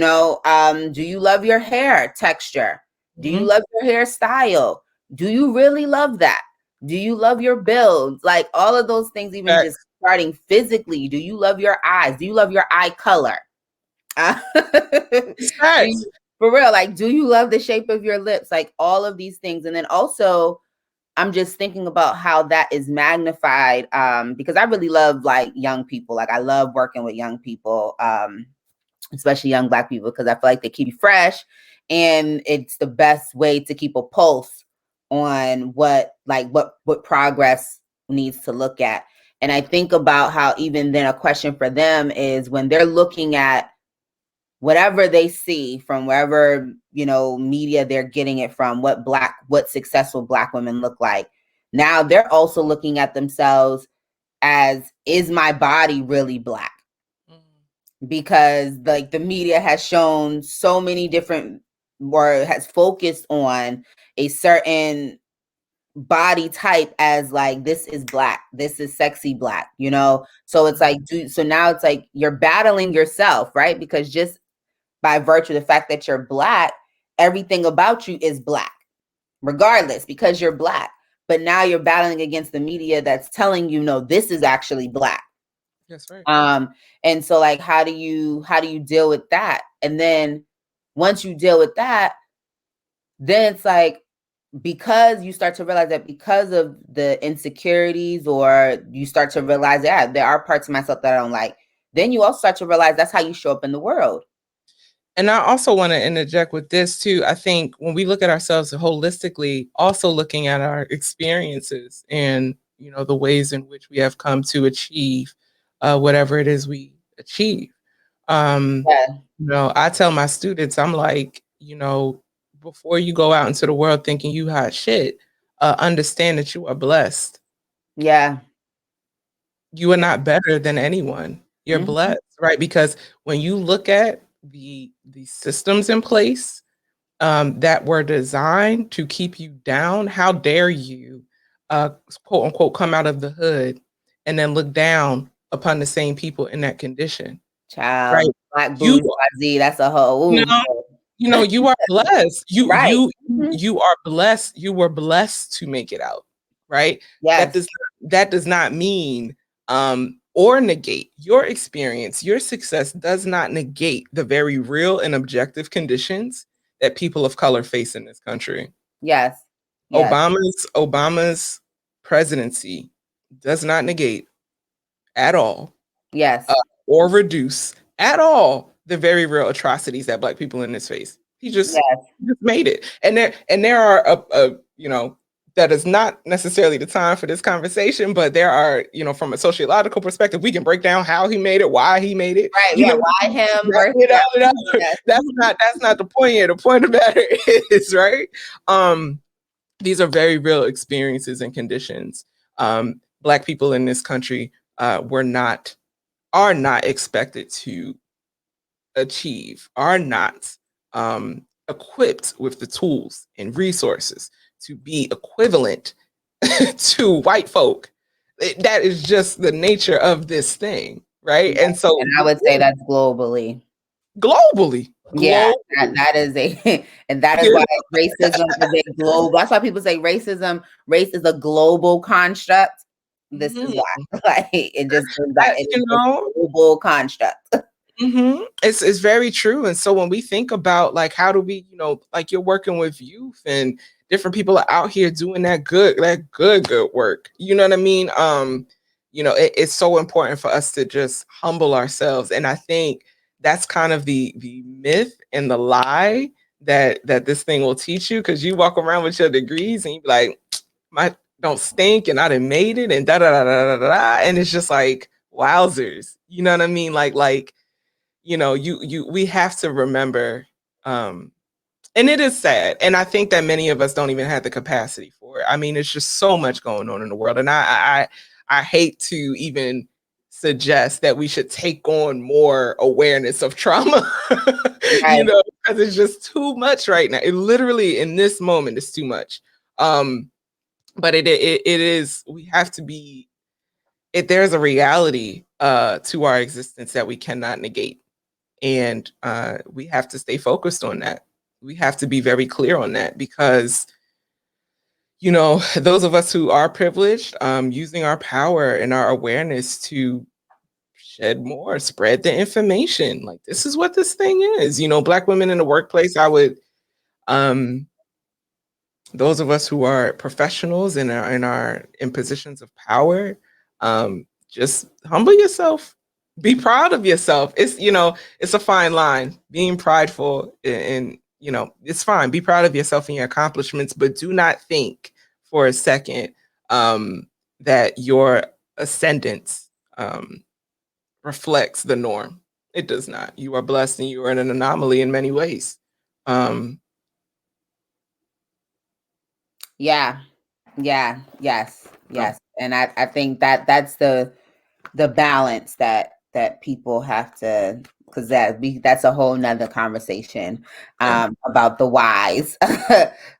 you love your hair texture? Do you Mhm. love your hairstyle? Do you really love that? Do you love your build? Like all of those things, even just Facts. starting physically. Do you love your eyes? Do you love your eye color? It's Do facts. you, for real, like, do you love the shape of your lips? Like all of these things. And then also, I'm just thinking about how that is magnified, because I really love like young people. Like I love working with young people, especially young Black people, because I feel like they keep you fresh, and it's the best way to keep a pulse on what progress needs to look at. And I think about how even then a question for them is when they're looking at whatever they see from wherever media they're getting it from, what successful Black women look like. Now they're also looking at themselves as, is my body really Black? Because like the media has shown so many different, or has focused on a certain body type as like, this is Black, this is sexy Black, so it's like, so now it's like you're battling yourself, right? Because just by virtue of the fact that you're Black, everything about you is Black, regardless, because you're Black. But now you're battling against the media that's telling you, no, this is actually Black. That's right. And so like, how do you deal with that? And then once you deal with that, then it's like, because you start to realize that because of the insecurities, or you start to realize, yeah, there are parts of myself that I don't like, then you also start to realize that's how you show up in the world. And I also want to interject with this too. I think when we look at ourselves holistically, also looking at our experiences and the ways in which we have come to achieve whatever it is we achieve. Yeah. I tell my students, I'm like, before you go out into the world thinking you hot shit, understand that you are blessed. Yeah. You are not better than anyone. You're Mm-hmm. blessed, right? Because when you look at the systems in place that were designed to keep you down, how dare you, quote unquote, come out of the hood and then look down upon the same people in that condition, right? Child, Black You, bourgeoisie, that's a whole, you ooh, know, You know, you are blessed. Right. Mhm. You are blessed. You were blessed to make it out, right? Yes. That does not mean or negate your experience. Your success does not negate the very real and objective conditions that people of color face in this country. Yes. Yes. Obama's presidency does not negate at all Yes. or reduce at all the very real atrocities that Black people in this face. He just Yes. made it, and there are you know, that is not necessarily the time for this conversation, but there are, you know, from a sociological perspective, we can break down how he made it, why he made it. Right. You Yeah. know, Why him versus you know, them? Yes. that's not the point here. The point of the matter is, right? These are very real experiences and conditions. Black people in this country are not expected to achieve, are not equipped with the tools and resources to be equivalent to white folk. That is just the nature of this thing, right? Yes. And so And I would say that's globally. globally, Yeah, that is a, and that is why racism is a global. That's why people say race is a global construct. This is why, like, it just means that it is a global construct. It's very true. And so when we think about, like, how do we, you know, like, you're working with youth and different people are out here doing that good work. You know what I mean? You know, it's so important for us to just humble ourselves. And I think that's kind of the myth and the lie that this thing will teach you, because you walk around with your degrees and you be like, my don't stink and I done made it and da da da da da da. And it's just like, wowzers. You know what I mean? Like, you know, we have to remember, and it is sad, and I think that many of us don't even have the capacity for it. I mean, it's just so much going on in the world, and I hate to even suggest that we should take on more awareness of trauma. Right. You know, because it's just too much right now. It literally, in this moment, is too much. But it is, we have to be, there's a reality to our existence that we cannot negate. And we have to stay focused on that. We have to be very clear on that, because, you know, those of us who are privileged, using our power and our awareness to shed more, spread the information. Like, this is what this thing is. You know, Black women in the workplace, I would, those of us who are professionals and are in positions of power, just humble yourself. Be proud of yourself. It's, you know, it's a fine line. Being prideful and, you know, it's fine. Be proud of yourself and your accomplishments, but do not think for a second that your ascendance reflects the norm. It does not. You are blessed and you are an anomaly in many ways. Yeah. Yes. And I think that that's the balance that people have to, because that's a whole nother conversation about the whys.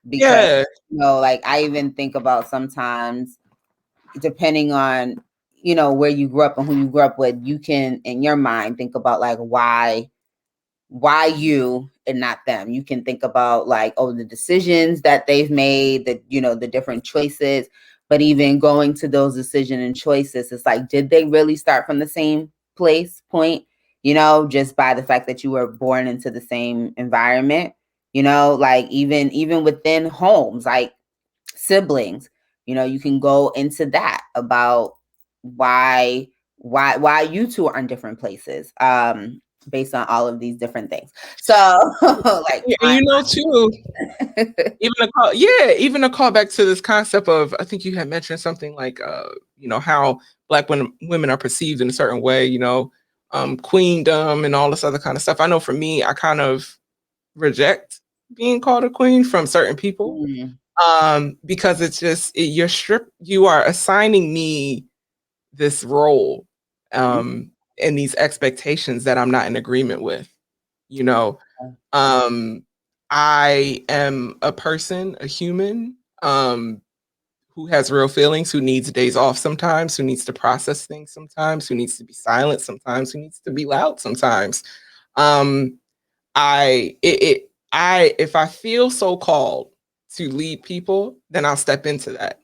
Because you know, like, I even think about sometimes, depending on, you know, where you grew up and who you grew up with, you can, in your mind, think about, like, why you and not them. You can think about, like, oh, the decisions that they've made, that, you know, the different choices. But even going to those decisions and choices, it's like, did they really start from the same point, you know, just by the fact that you were born into the same environment, you know, like, even within homes, like siblings, you know, you can go into that about why you two are in different places, based on all of these different things. So like, you know, too, even a call back to this concept of, I think you had mentioned something like, you know, how Black women are perceived in a certain way, you know, queendom and all this other kind of stuff. I know for me, I kind of reject being called a queen from certain people, because it's just, you are assigning me this role, and these expectations that I'm not in agreement with, you know. I am a person, a human, who has real feelings, who needs days off sometimes, who needs to process things sometimes, who needs to be silent sometimes, who needs to be loud sometimes. I if I feel so called to lead people, then I'll step into that.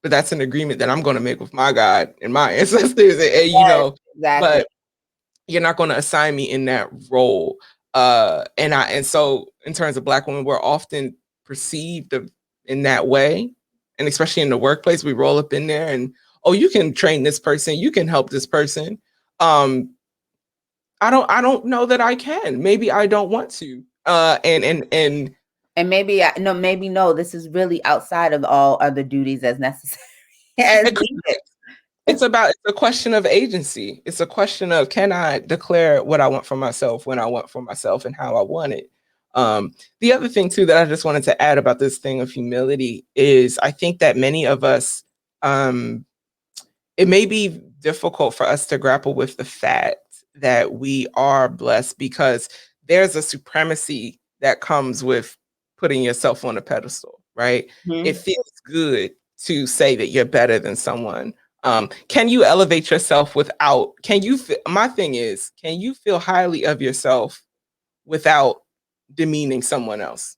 But that's an agreement that I'm going to make with my God and my ancestors, and Yes, exactly. but you're not going to assign me in that role. And so in terms of Black women, we're often perceived in that way, and especially in the workplace, we roll up in there and, oh, you can train this person, you can help this person. I don't know that I can. Maybe I don't want to. And maybe no, this is really outside of all other duties as necessary as needed. It's a question of agency. It's a question of, can I declare what I want for myself when I want for myself and how I want it. The other thing too that I just wanted to add about this thing of humility is I think that many of us, it may be difficult for us to grapple with the fact that we are blessed, because there's a supremacy that comes with putting yourself on a pedestal, right? Mm-hmm. It feels good to say that you're better than someone. Can you elevate yourself without, my thing is, can you feel highly of yourself without demeaning someone else?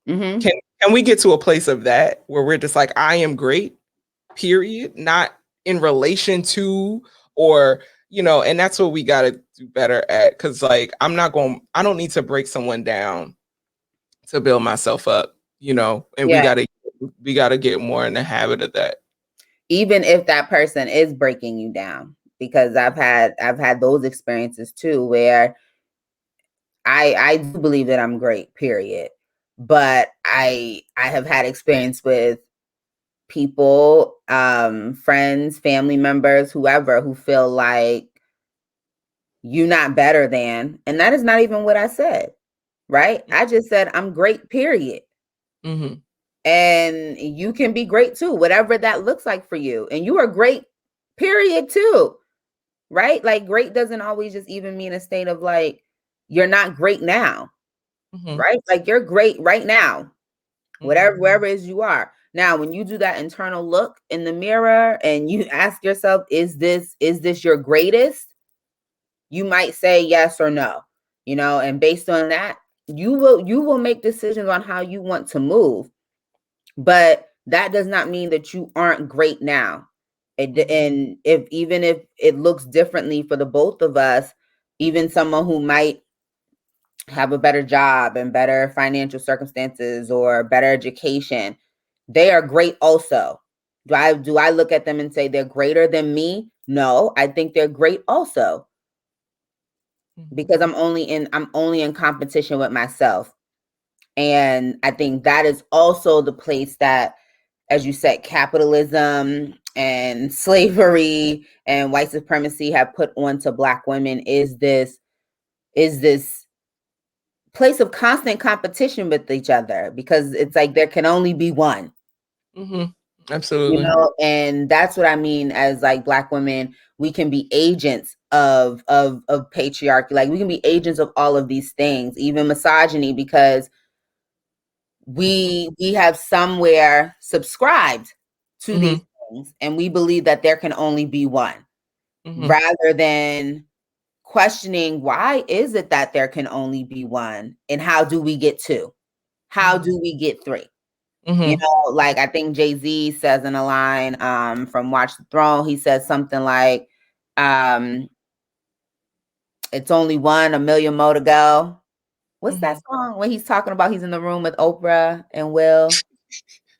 Mm-hmm. Can we get to a place of that where we're just like, I am great, period, not in relation to, or, and that's what we got to do better at. Cause like, I don't need to break someone down to build myself up, and yeah. we gotta get more in the habit of that. Even if that person is breaking you down, because I've had those experiences too, where I do believe that I'm great, period. But I have had experience with people, friends, family members, whoever, who feel like you're not better than, and that is not even what I said, right? I just said I'm great, period. Mm-hmm. And you can be great too, whatever that looks like for you. And you are great, period, too, right? Like great doesn't always just even mean a state of like, you're not great now, mm-hmm. right? Like you're great right now, wherever it is you are. Now, when you do that internal look in the mirror and you ask yourself, is this your greatest? You might say yes or no, and based on that, you will make decisions on how you want to move. But that does not mean that you aren't great now. And even if it looks differently for the both of us, even someone who might have a better job and better financial circumstances or better education, they are great also. Do I look at them and say they're greater than me? No, I think they're great also. Because I'm only in competition with myself. And I think that is also the place that, as you said, capitalism and slavery and white supremacy have put onto Black women is this place of constant competition with each other, because it's like there can only be one. Mm-hmm. Absolutely. And that's what I mean as like Black women, we can be agents of patriarchy. Like we can be agents of all of these things, even misogyny, because we have somewhere subscribed to mm-hmm. these things, and we believe that there can only be one, mm-hmm. rather than questioning why is it that there can only be one, and how do we get two? How mm-hmm. do we get three? Mm-hmm. Like I think Jay-Z says in a line from Watch the Throne, he says something like, it's only one, a million more to go. What's mm-hmm. that song when he's talking about he's in the room with Oprah and Will?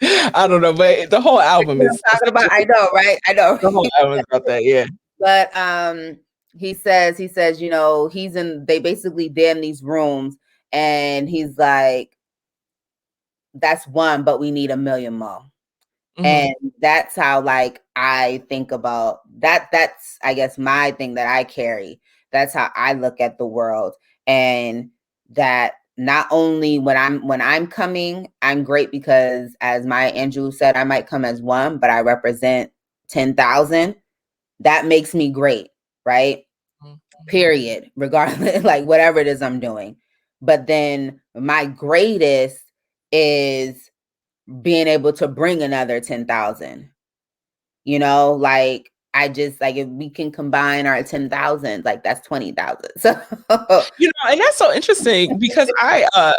I don't know, but the whole album is talking about. I know, right? I know. The whole album is about that, yeah. But he says, they basically they're in these rooms, and he's like, that's one, but we need a million more. Mm-hmm. And that's how like I think about that. That's, I guess, my thing that I carry. That's how I look at the world. And that not only when I'm coming, I'm great, because as Maya Angelou said, I might come as one, but I represent 10,000. That makes me great, right? Mm-hmm. Period. Regardless, like whatever it is I'm doing. But then my greatest is being able to bring another 10,000, like I just like, if we can combine our 10,000, like that's 20,000. So and that's so interesting because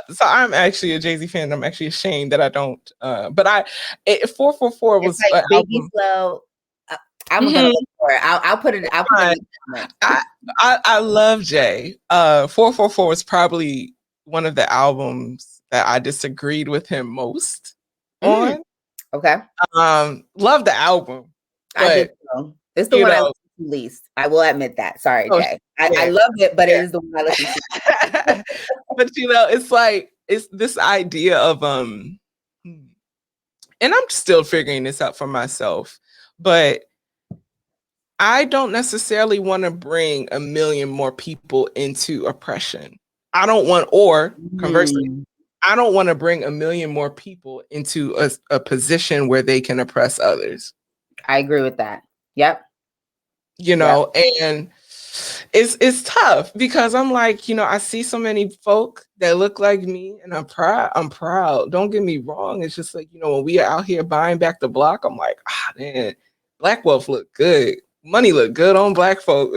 so I'm actually a Jay-Z fan. I'm actually ashamed that I don't, but 444 was it's like an Biggie album. Slow. I'm gonna Mhm. look for it. I'll put it. I'll put it in the comments. I love Jay. 444 was probably one of the albums that I disagreed with him most on. Okay. Love the album, I did but so. It's the one I listened to least. I will admit that. Sorry, oh, Jay. I love it, but it is the one I listen to. but it's like it's this idea of and I'm still figuring this out for myself, but I don't necessarily want to bring a million more people into oppression. I don't want, or conversely, I don't want to bring a million more people into a position where they can oppress others. I agree with that. Yep. And it's tough because I'm like, I see so many folk that look like me and I'm proud. Don't get me wrong. It's just like, when we are out here buying back the block, I'm like, man, black wealth look good. Money look good on black folk,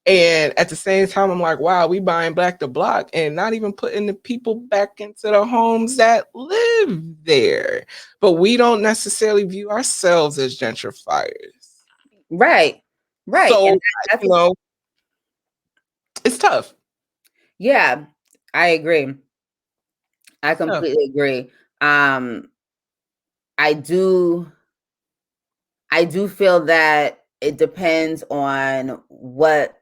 And at the same time, I'm like, wow, we buying back the block and not even putting the people back into the homes that live there. But we don't necessarily view ourselves as gentrifiers. Right. So, it's tough. Yeah, I agree. I completely agree. I do feel that it depends on what,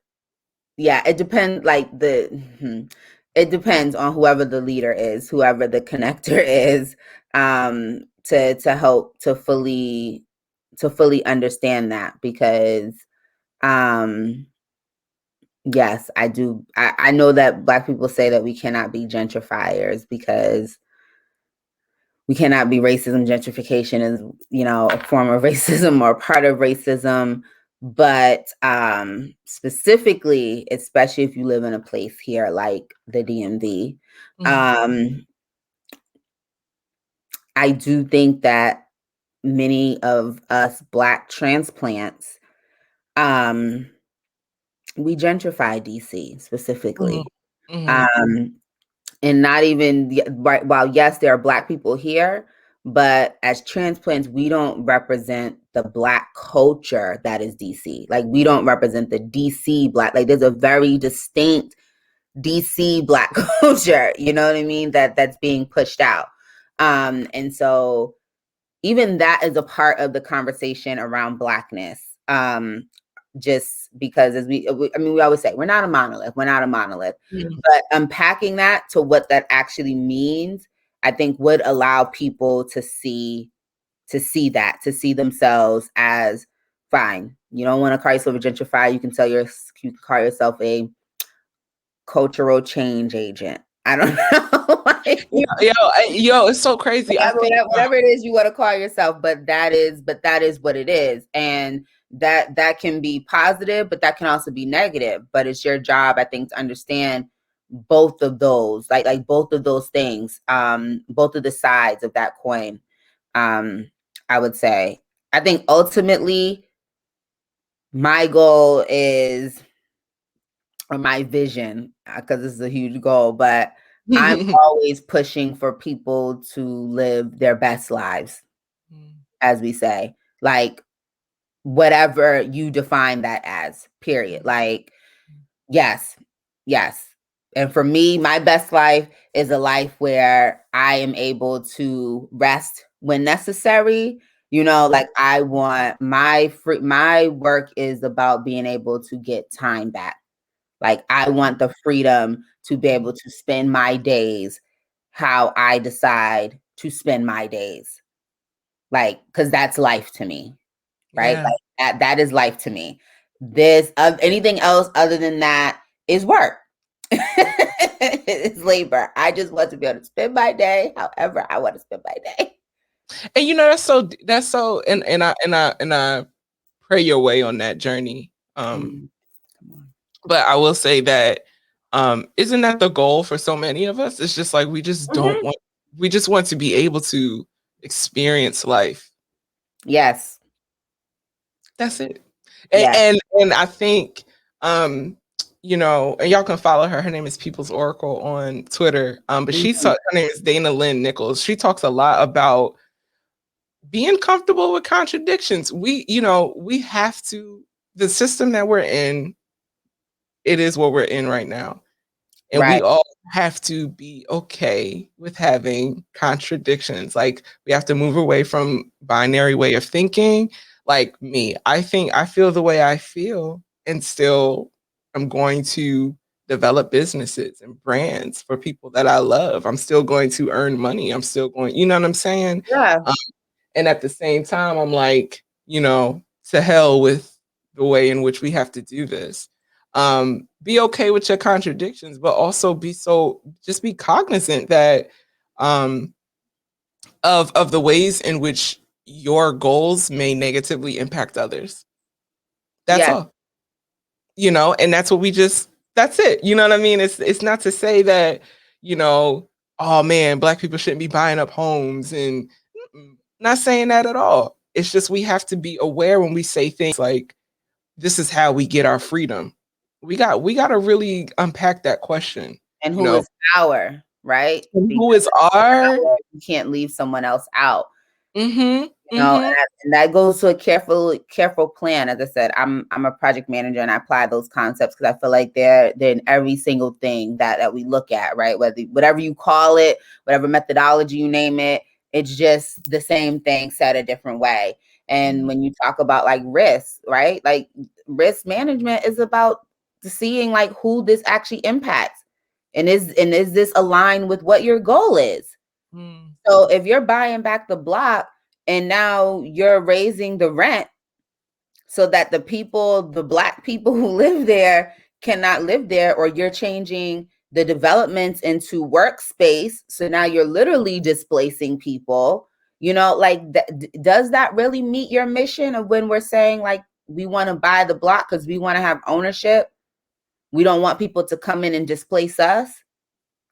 it depends, it depends on whoever the leader is, whoever the connector is, to help to fully understand that, because yes, I do. I know that Black people say that we cannot be gentrifiers because we cannot be racism. Gentrification is, a form of racism or part of racism. But specifically, especially if you live in a place here like the DMV, I do think that many of us Black transplants, we gentrify DC specifically. And not even right. While yes, there are Black people here, but as transplants, we don't represent the Black culture that is DC. Like, we don't represent the DC Black. Like, there's a very distinct DC Black culture. You know what I mean? That's being pushed out. And so even that is a part of the conversation around Blackness. Just because, as we always say, we're not a monolith. We're not a monolith. But unpacking that to what that actually means, I think would allow people to see that, to see themselves as, fine, you don't want to call yourself a gentrifier. You can call yourself a cultural change agent. I don't know. It's so crazy. Whatever it is you want to call yourself, but that is what it is. And that can be positive, but that can also be negative. But it's your job, I think, to understand both of those, like both of those things, both of the sides of that coin. I would say, I think ultimately my goal is, or my vision, because this is a huge goal, but I'm always pushing for people to live their best lives, as we say, like whatever you define that as, period. Like, yes. And for me, my best life is a life where I am able to rest when necessary. Like, I want my work is about being able to get time back. Like, I want the freedom to be able to spend my days how I decide to spend my days. Like, because that's life to me, right? Yeah. Like, that is life to me. Anything else other than that is work. It's labor. I just want to be able to spend my day however I want to spend my day. And that's so and I pray your way on that journey. But I will say that isn't that the goal for so many of us? It's just like we just want to be able to experience life. Yes. That's it. And I think you know, and y'all can follow her. Her name is People's Oracle on Twitter. But her name is Dana Lynn Nichols. She talks a lot about being comfortable with contradictions. We have to, the system that we're in, it is what we're in right now. And we all have to be okay with having contradictions. Like, we have to move away from binary way of thinking. Like me, I feel the way I feel, and still I'm going to develop businesses and brands for people that I love. I'm still going to earn money. I'm still going, you know what I'm saying? Yeah. And at the same time, I'm like, to hell with the way in which we have to do this. Be okay with your contradictions, but also just be cognizant that of the ways in which your goals may negatively impact others. That's all. And that's what that's it. You know what I mean? It's not to say that, oh man, Black people shouldn't be buying up homes, and not saying that at all. It's just, we have to be aware when we say things like, this is how we get our freedom. We got to really unpack that question. And who is our, right? Who is our? You can't leave someone else out. And that goes to a careful plan. As I said, I'm a project manager, and I apply those concepts because I feel like they're in every single thing that we look at, right? Whatever you call it, whatever methodology you name it, it's just the same thing said a different way. And when you talk about like risk, right? Like, risk management is about seeing like who this actually impacts, and is this aligned with what your goal is. So if you're buying back the block and now you're raising the rent so that the Black people who live there cannot live there, or you're changing the developments into workspace, so now you're literally displacing people, like, does that really meet your mission of when we're saying like, we want to buy the block because we want to have ownership? We don't want people to come in and displace us.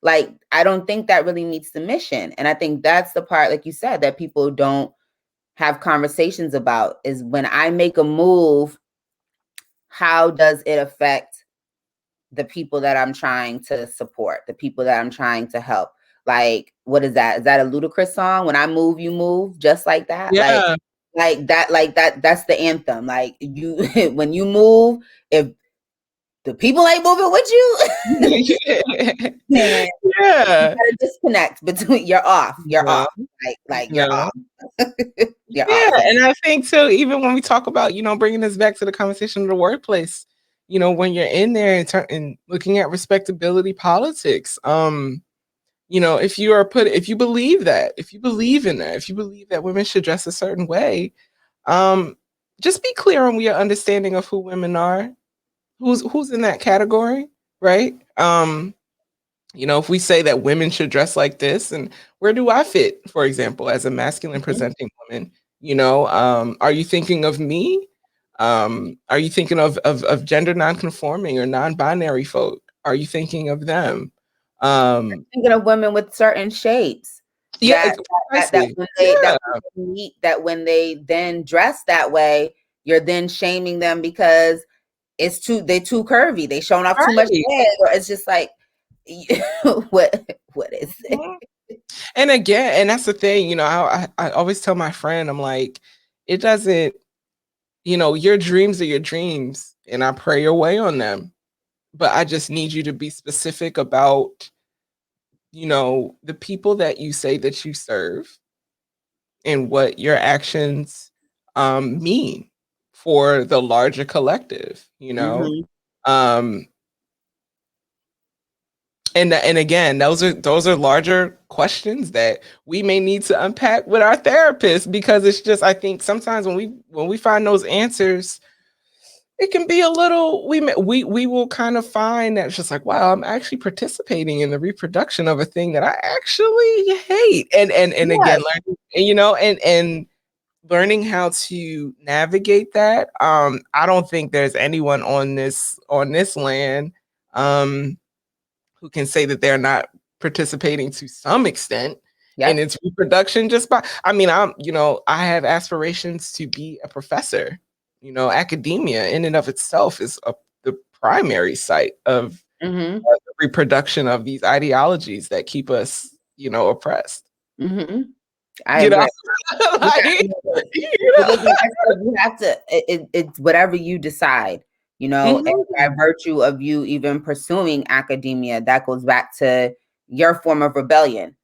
Like, I don't think that really meets the mission. And I think that's the part, like you said, that people don't have conversations about, is when I make a move, how does it affect the people that I'm trying to support, the people that I'm trying to help? Like, what is that? Is that a Ludacris song? When I move, you move, just like that? Yeah. Like that, that's the anthem. Like, you, when you move, if the people ain't moving with you, man, you gotta disconnect between, you're off. You're off. Like you're off. You're off. And I think too, even when we talk about, bringing this back to the conversation of the workplace, when you're in there and looking at respectability politics, if you believe in that, if you believe that women should dress a certain way, just be clear on your understanding of who women are, who's in that category, right? If we say that women should dress like this, and where do I fit, for example, as a masculine presenting woman? Are you thinking of me? Are you thinking of gender non-conforming or non-binary folk? Are you thinking of them? Thinking of women with certain shapes. That when they then dress that way, you're then shaming them because they're too curvy. They showing off too much leg, or it's just like, what is it? And again, and that's the thing, I always tell my friend, I'm like, it doesn't, your dreams are your dreams, and I pray your way on them. But I just need you to be specific about, the people that you say that you serve, and what your actions mean for the larger collective, And again, those are larger questions that we may need to unpack with our therapist, because it's just, I think sometimes when we find those answers, it can be a little, we will kind of find that it's just like, wow, I'm actually participating in the reproduction of a thing that I actually hate. And again, learning, and learning how to navigate that. I don't think there's anyone on this land who can say that they're not participating to some extent in its reproduction. I have aspirations to be a professor, academia in and of itself is the primary site of the reproduction of these ideologies that keep us, oppressed. I agree. Like, Because you have to, it's whatever you decide, and by virtue of you even pursuing academia, that goes back to your form of rebellion,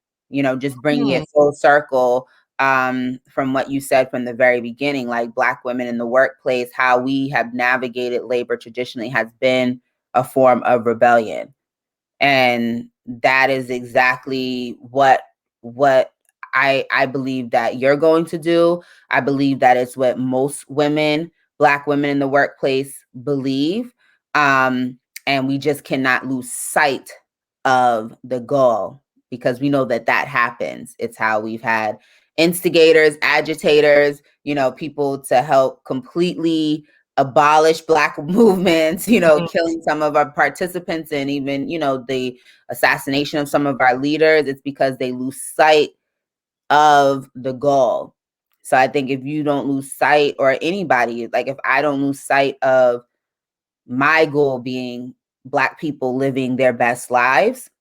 just bringing it full circle from what you said from the very beginning, like Black women in the workplace, how we have navigated labor traditionally has been a form of rebellion. And that is exactly what I believe that you're going to do. I believe that it's what most women, Black women in the workplace, believe. And we just cannot lose sight of the goal, because we know that happens. It's how we've had instigators, agitators, people to help completely abolish Black movements, killing some of our participants, and even, the assassination of some of our leaders. It's because they lose sight of the goal. So I think if you don't lose sight, or anybody, like if I don't lose sight of my goal being Black people living their best lives,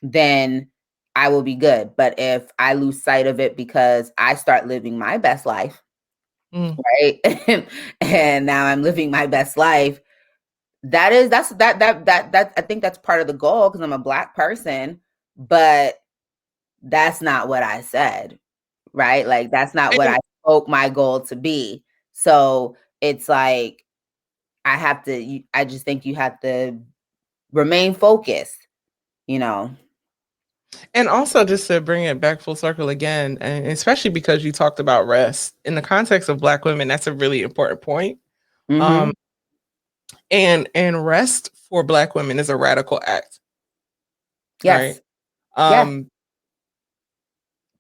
then I will be good. But if I lose sight of it because I start living my best life, right, and now I'm living my best life, that's I think that's part of the goal, because I'm a Black person, but that's not what I said, right? Like, that's not what I spoke my goal to be. So it's like, I just think you have to remain focused, And also, just to bring it back full circle again, and especially because you talked about rest in the context of Black women, that's a really important point. And rest for Black women is a radical act. Yes. Right?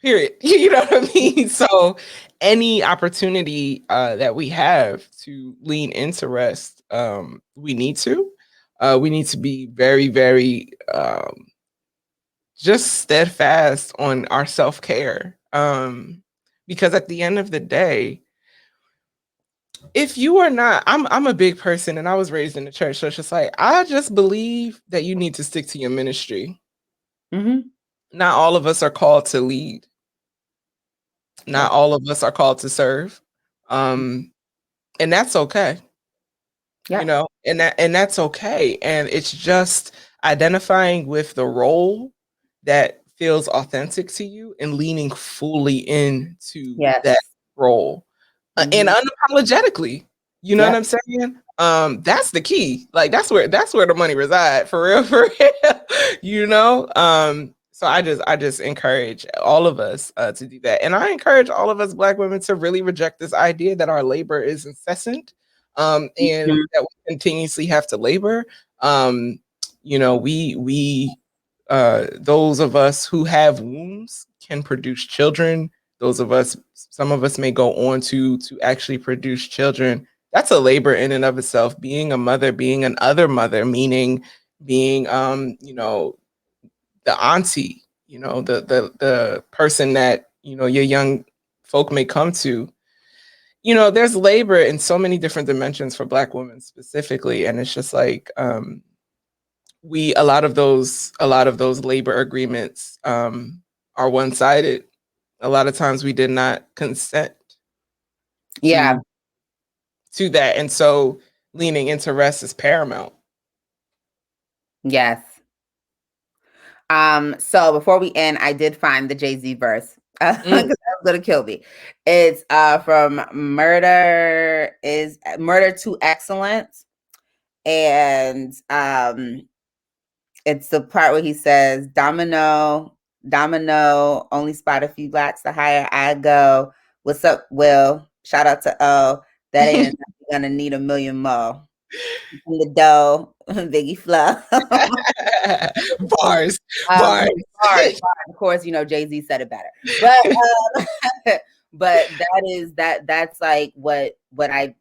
Period. You know what I mean? So any opportunity that we have to lean into rest, we need to. We need to be very, very just steadfast on our self-care. Because at the end of the day, if you are not, I'm a big person, and I was raised in the church, so it's just like, I just believe that you need to stick to your ministry. Not all of us are called to lead. Not all of us are called to serve. And that's okay. And that's okay. And it's just identifying with the role that feels authentic to you and leaning fully into that role. And unapologetically. You know what I'm saying? That's the key. Like, that's where the money resides, for real, for real. So I just encourage all of us to do that. And I encourage all of us Black women to really reject this idea that our labor is incessant, and that we continuously have to labor. We those of us who have wombs can produce children. Some of us may go on to actually produce children. That's a labor in and of itself. Being a mother, being an other mother, meaning being the auntie, the person that your young folk may come to. There's labor in so many different dimensions for Black women specifically, and it's just like a lot of those labor agreements are one-sided. A lot of times we did not consent to that, and so leaning into rest is paramount. Yes. So before we end, I did find the Jay-Z verse, because that was gonna kill me. It's from Murder to Excellence. And it's the part where he says, domino, only spot a few Blacks, the higher I go. What's up, Will? Shout out to O. That ain't enough. You're gonna need a million more. In the dough, Biggie Flow. Bars. Of course, Jay-Z said it better. But but that's like what I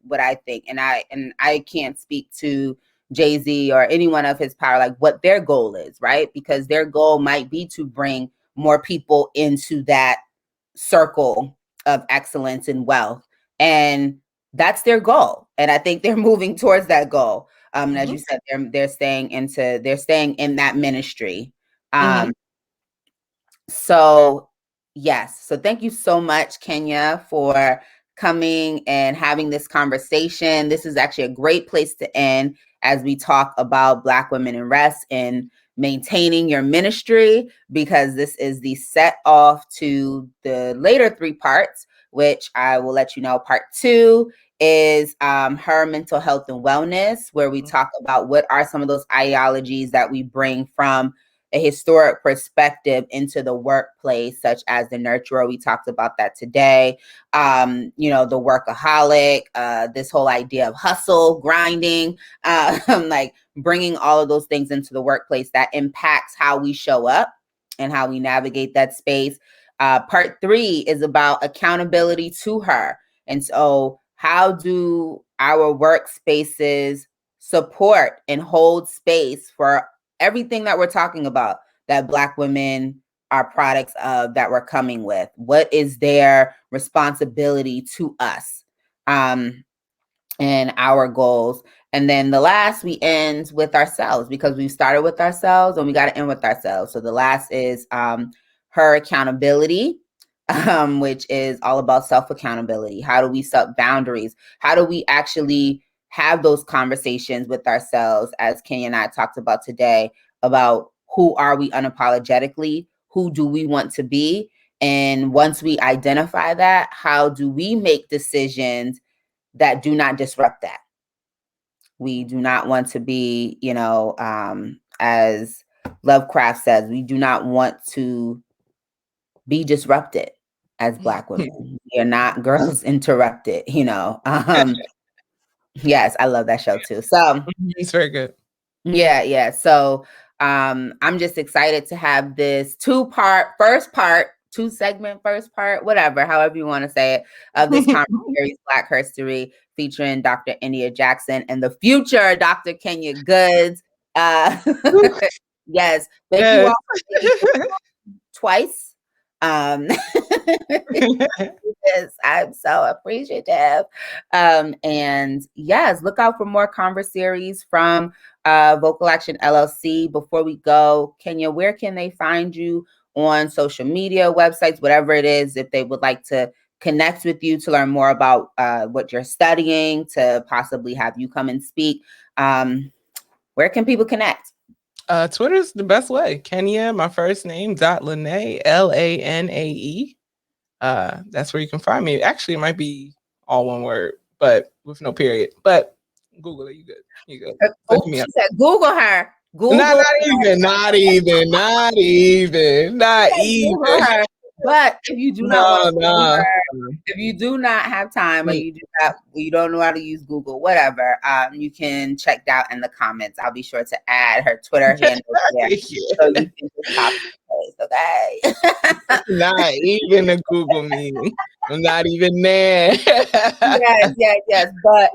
think. And I can't speak to Jay-Z or anyone of his power, like what their goal is, right? Because their goal might be to bring more people into that circle of excellence and wealth. And that's their goal. And I think they're moving towards that goal. And as Mm-hmm. you said, they're staying in that ministry. Mm-hmm. So yes. So thank you so much, Kenya, for coming and having this conversation. This is actually a great place to end as we talk about Black women in rest and maintaining your ministry, because this is the set off to the later 3 parts, which I will let you know. Part 2 is her mental health and wellness, where we talk about what are some of those ideologies that we bring from a historic perspective into the workplace, such as the nurturer. We talked about that today. The workaholic, this whole idea of hustle, grinding, like bringing all of those things into the workplace that impacts how we show up and how we navigate that space. Part 3 is about accountability to her. And so how do our workspaces support and hold space for everything that we're talking about that Black women are products of, that we're coming with? What is their responsibility to us and our goals? And then the last, we end with ourselves, because we started with ourselves and we got to end with ourselves. So the last is her accountability, which is all about self-accountability. How do we set boundaries? How do we actually have those conversations with ourselves, as Kenya and I talked about today, about who are we unapologetically? Who do we want to be? And once we identify that, how do we make decisions that do not disrupt that? We do not want to be, as Lovecraft says, we do not want to be disrupted as Black women. We are not girls interrupted, Yes, I love that show too. So It's very good. yeah. So I'm just excited to have this 2-part, two segment, first part, whatever, however you want to say it, of this conversation, Black HERstory, featuring Dr. India Jackson and the future Dr. Kenya Goods. Yes, thank you all for taking twice. Yes, I'm so appreciative. And yes, look out for more converse series from Vocal Action LLC. Before we go, Kenya, where can they find you on social media, websites, whatever it is, if they would like to connect with you to learn more about what you're studying, to possibly have you come and speak? Where can people connect? Twitter's the best way. Kenya, my first name, .Lanae, Lanae. That's where you can find me. Actually, it might be all one word, but with no period. But Google it. You good? You good? She said, Google her. Google not even. Google her. But if you do not want to Google her, if you do not have time, or you don't know how to use Google, whatever, you can check that in the comments. I'll be sure to add her Twitter handle there, so you can just copy paste. Okay. Not even a Google meeting. I'm not even there. Yes. But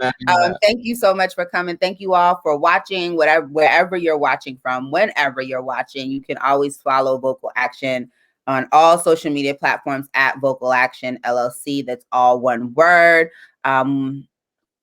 thank you so much for coming. Thank you all for watching, wherever you're watching from, whenever you're watching. You can always follow Vocal Action on all social media platforms at Vocal Action LLC. That's all one word. I'm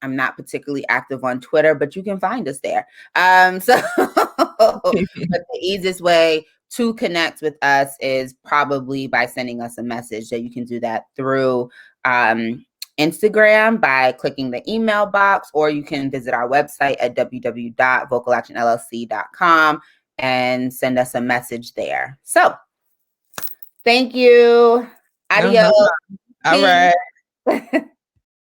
not particularly active on Twitter, but you can find us there. But the easiest way to connect with us is probably by sending us a message. So you can do that through Instagram by clicking the email box, or you can visit our website at www.vocalactionllc.com and send us a message there. So thank you. Adios. All right.